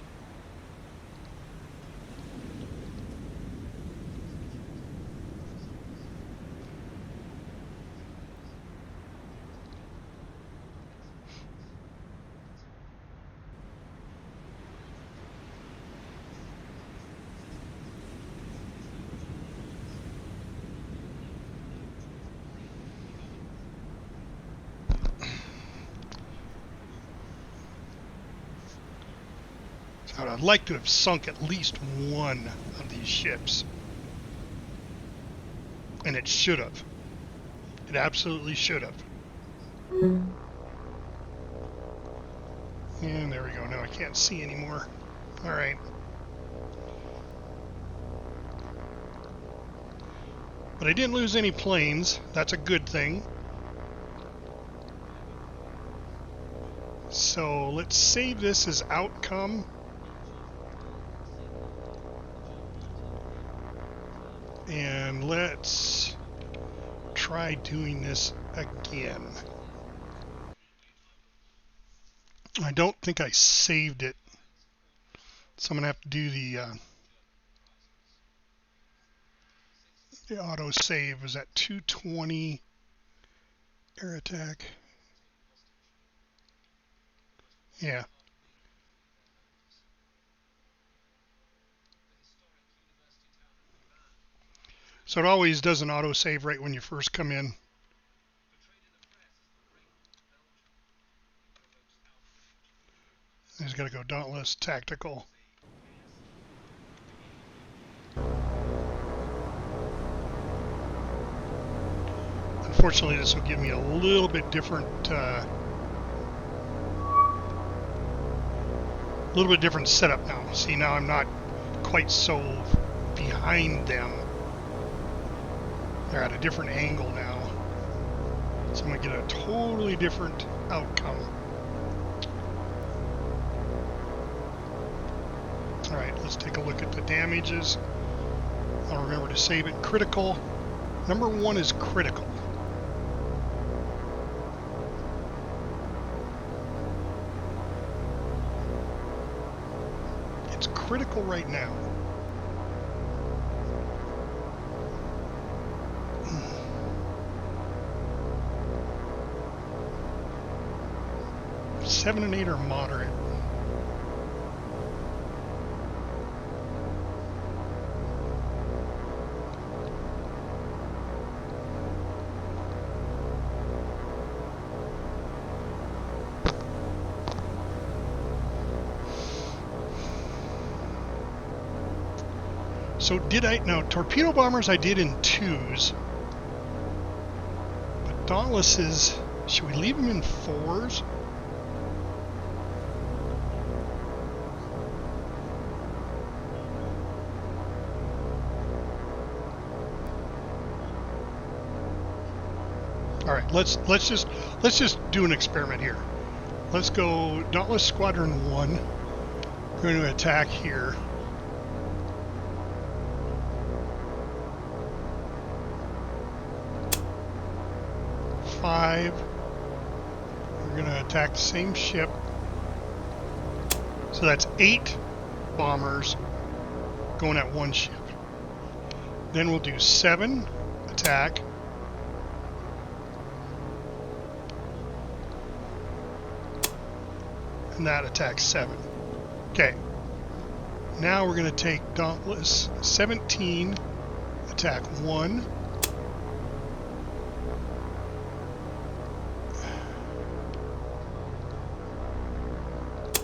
I'd like to have sunk at least one of these ships. And it should have. It absolutely should have. And there we go. Now I can't see anymore. Alright. But I didn't lose any planes. That's a good thing. So let's save this as outcome. And let's try doing this again. I don't think I saved it. So I'm going to have to do the auto save. Was at 220 air attack. Yeah. So it always does an auto save right when you first come in. He's got to go Dauntless, Tactical. Fortunately, this will give me a little bit different setup now. See, now I'm not quite so behind them. They're at a different angle now. So I'm going to get a totally different outcome. Alright, let's take a look at the damages. I'll remember to save it. Critical. Number 1 is critical. It's critical right now. Seven and 8 are moderate. So now torpedo bombers I did in 2s, but Dauntlesses, should we leave them in 4s? All right, let's just do an experiment here. Let's go Dauntless Squadron 1. We're going to attack here. We're going to attack the same ship. So that's 8 bombers going at one ship. Then we'll do 7 attack. And that attacks 7. Okay. Now we're going to take Dauntless 17, attack 1.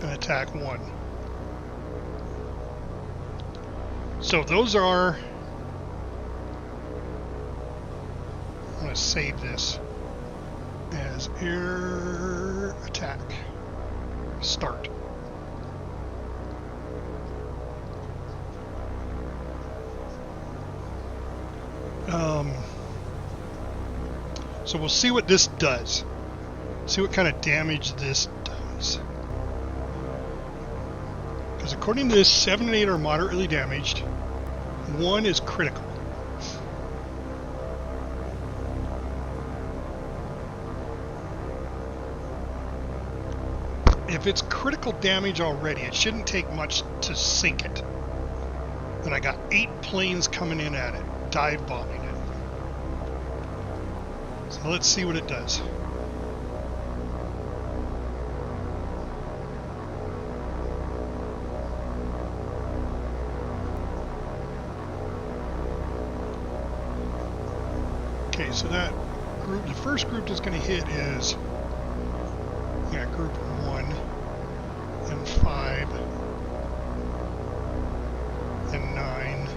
And attack 1. So those are... I'm going to save this as air attack. Start. So we'll see what this does. See what kind of damage this does. Because according to this, 7 and 8 are moderately damaged. 1 is critical. If it's critical damage already, it shouldn't take much to sink it. And I got 8 planes coming in at it, dive bombing it. So let's see what it does. Okay, so that group, the first group that's going to hit is, group 1 and 5 and 9.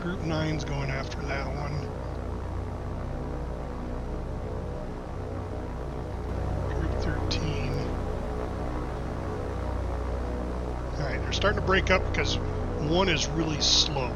Group 9's going after that one. Group 13. Alright, they're starting to break up because 1 is really slow.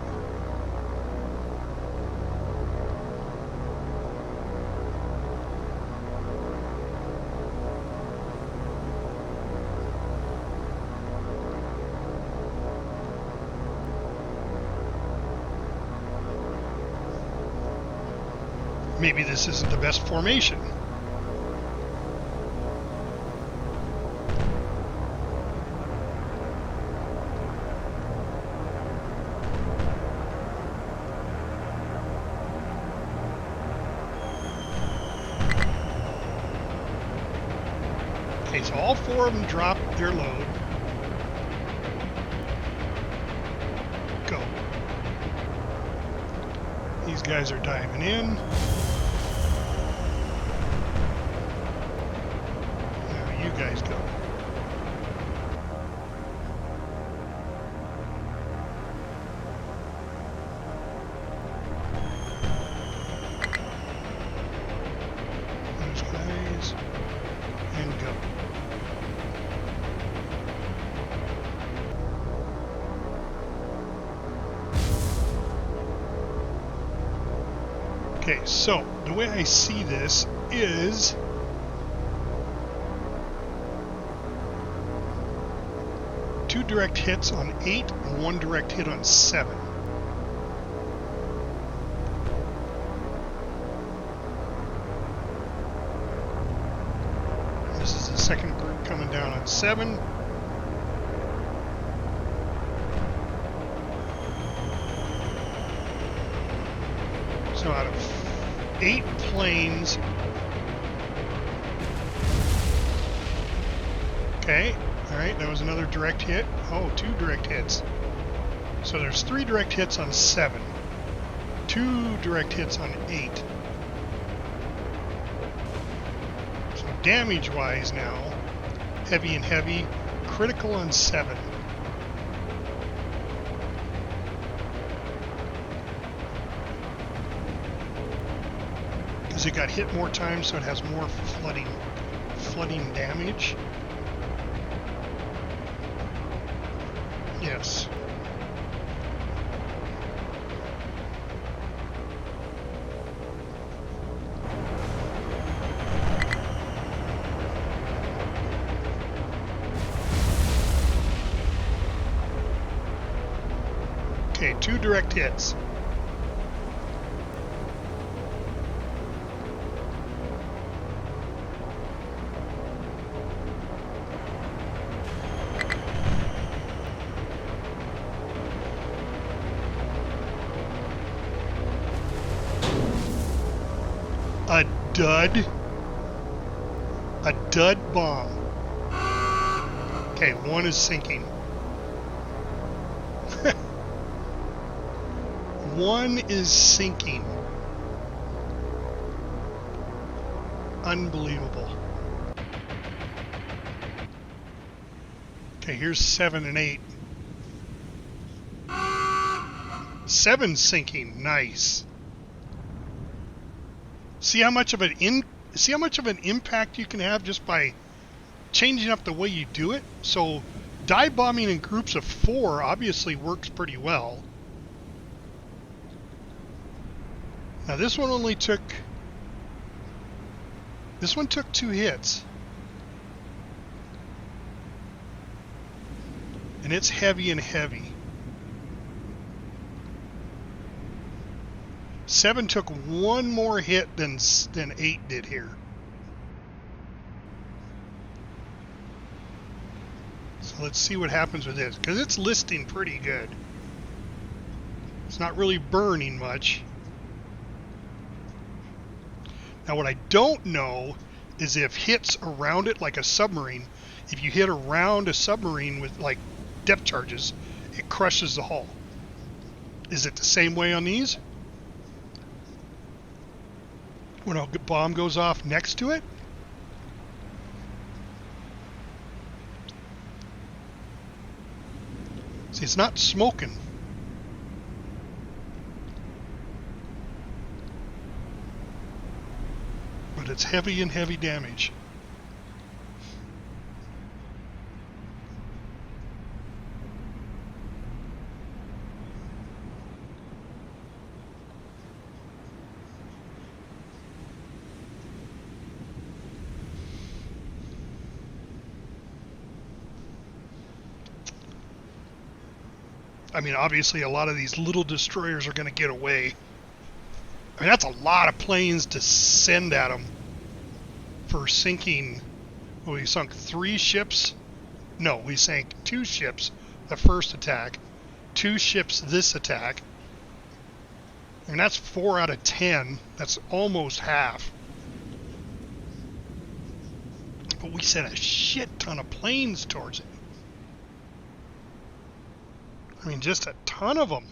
Maybe this isn't the best formation. Okay, so all 4 of them drop their load. Go. These guys are diving in. Now you guys go. Okay, so the way I see this is two direct hits on 8 and one direct hit on 7. This is the second group coming down on 7. So out of 8 planes, okay, all right, that was another direct hit. Oh, 2 direct hits. So there's 3 direct hits on 7, 2 direct hits on 8. So damage-wise now, heavy and heavy, critical on 7. It got hit more times, so it has more flooding damage. Yes. Okay, 2 direct hits. A dud bomb. Okay, 1 is sinking. 1 is sinking. Unbelievable. Okay, here's 7 and 8. 7 sinking. Nice. See how much of an impact you can have just by changing up the way you do it? So dive bombing in groups of 4 obviously works pretty well. Now this one took 2 hits. And it's heavy and heavy. 7 took 1 more hit than 8 did here. So let's see what happens with this, because it's listing pretty good. It's not really burning much. Now what I don't know is if hits around it like a submarine, if you hit around a submarine with like depth charges, it crushes the hull. Is it the same way on these? When a bomb goes off next to it? See, it's not smoking. But it's heavy and heavy damage. I mean, obviously a lot of these little destroyers are going to get away. I mean, that's a lot of planes to send at them for sinking. Well, we sunk 3 ships. No, we sank 2 ships the first attack, 2 ships this attack. And that's 4 out of 10. That's almost half. But we sent a shit ton of planes towards it. I mean, just a ton of them.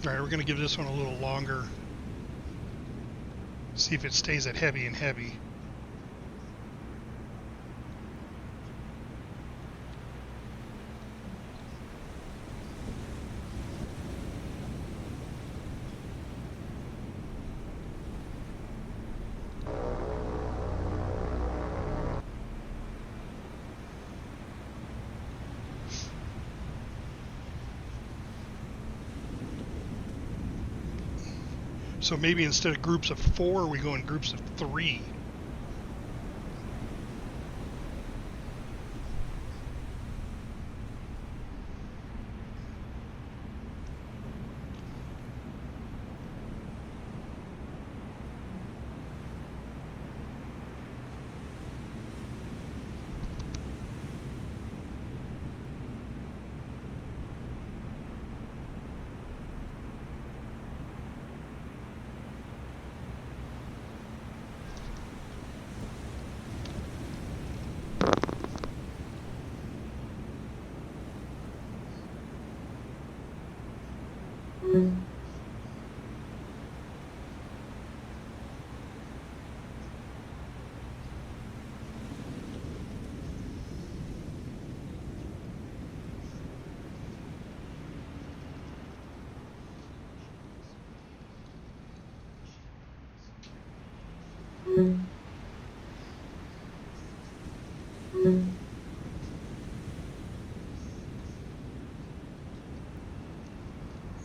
All right, we're going to give this one a little longer. See if it stays at heavy and heavy. So maybe instead of groups of 4, we go in groups of 3.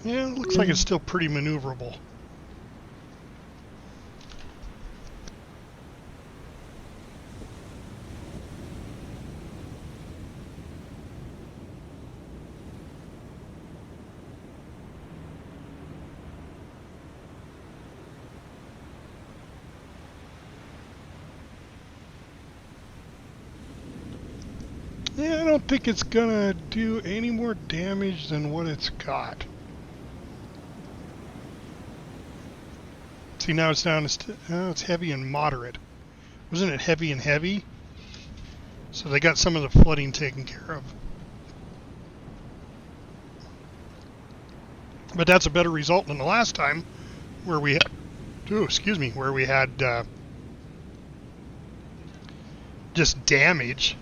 Yeah, it looks like it's still pretty maneuverable. Yeah, I don't think it's gonna do any more damage than what it's got. See, now it's down to it's heavy and moderate. Wasn't it heavy and heavy? So they got some of the flooding taken care of. But that's a better result than the last time, where we had, where we had just damage.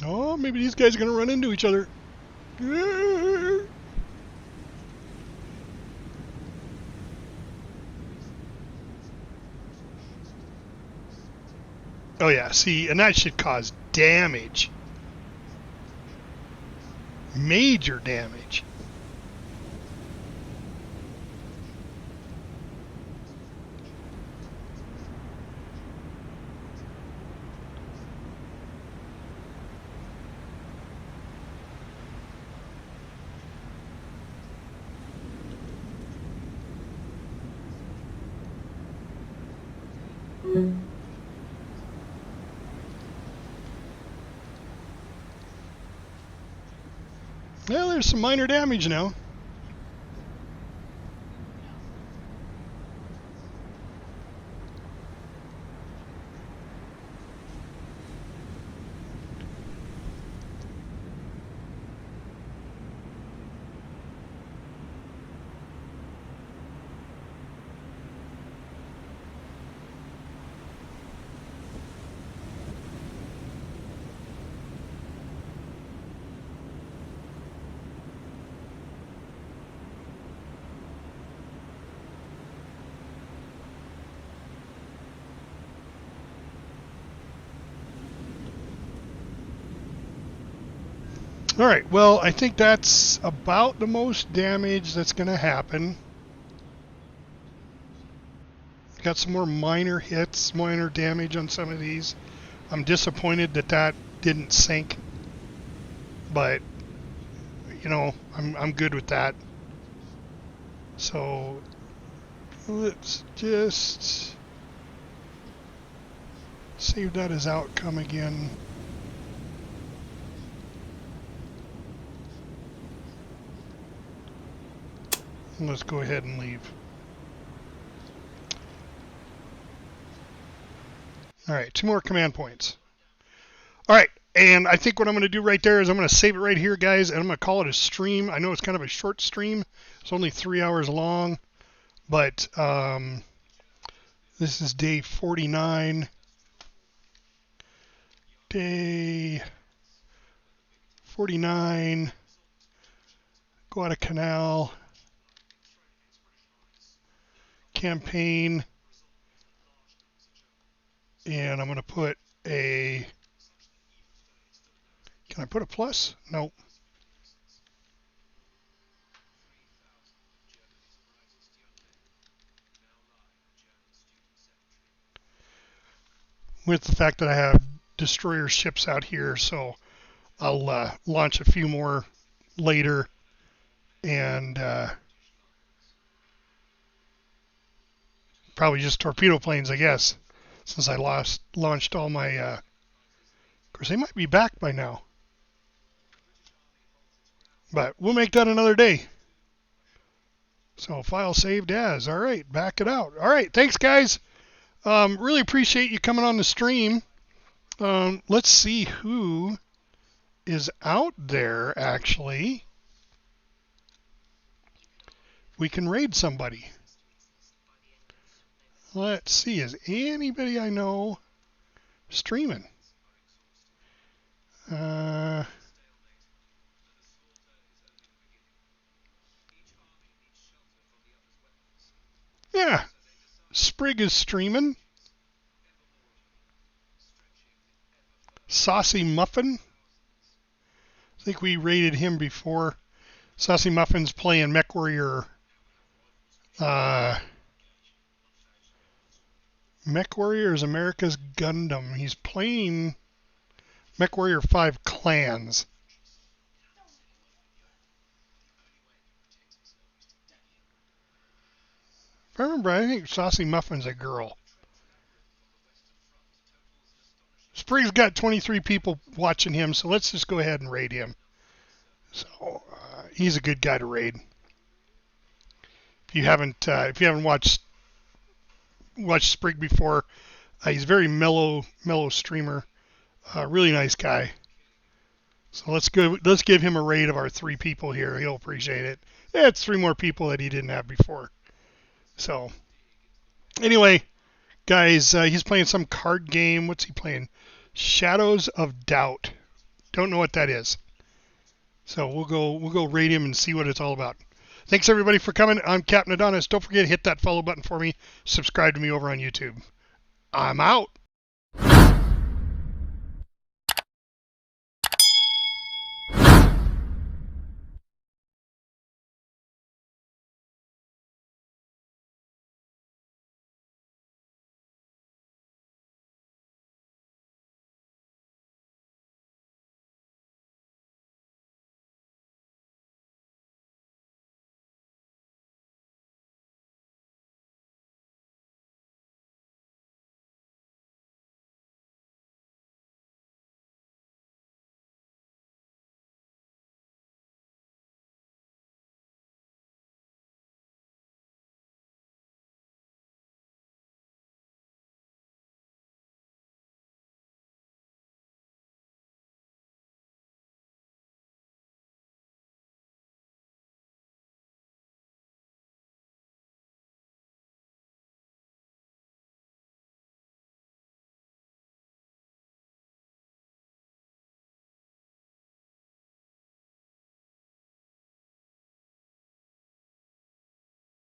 Oh, maybe these guys are going to run into each other. Oh yeah, see, and that should cause damage. Major damage. Well, there's some minor damage now. All right, well, I think that's about the most damage that's going to happen. Got some more minor hits, minor damage on some of these. I'm disappointed that that didn't sink, but you know, I'm good with that. So let's just save that as outcome again. Let's go ahead and leave. All right, 2 more command points. All right, And I think what I'm going to do right there is I'm going to save it right here, guys, and I'm going to call it a stream. I know it's kind of a short stream. It's only 3 hours long, but this is day 49. Day 49, Guadalcanal campaign. And I'm going to put a, can I put a plus? No. With the fact that I have destroyer ships out here, so I'll launch a few more later, and probably just torpedo planes, I guess, since I launched all my. Of course, they might be back by now, but we'll make that another day. So file saved as. All right, back it out. All right, thanks, guys. Really appreciate you coming on the stream. Let's see who is out there, actually. We can raid somebody. Let's see, is anybody I know streaming? Yeah, Sprig is streaming. Saucy Muffin. I think we rated him before. Saucy Muffin's playing Mech Warrior. Mech Warrior is America's Gundam. He's playing Mech Warrior 5 Clans. If I remember, I think Saucy Muffin's a girl. Sprig's got 23 people watching him, so let's just go ahead and raid him. So he's a good guy to raid. If you haven't watched Sprig before, he's a very mellow streamer, really nice guy. So let's give him a raid of our 3 people here. He'll appreciate it. Yeah, it's 3 more people that he didn't have before. So anyway, guys, he's playing some card game. What's he playing? Shadows of Doubt. Don't know what that is. So we'll go raid him and see what it's all about. Thanks everybody for coming. I'm Captain Adonis. Don't forget to hit that follow button for me. Subscribe to me over on YouTube. I'm out.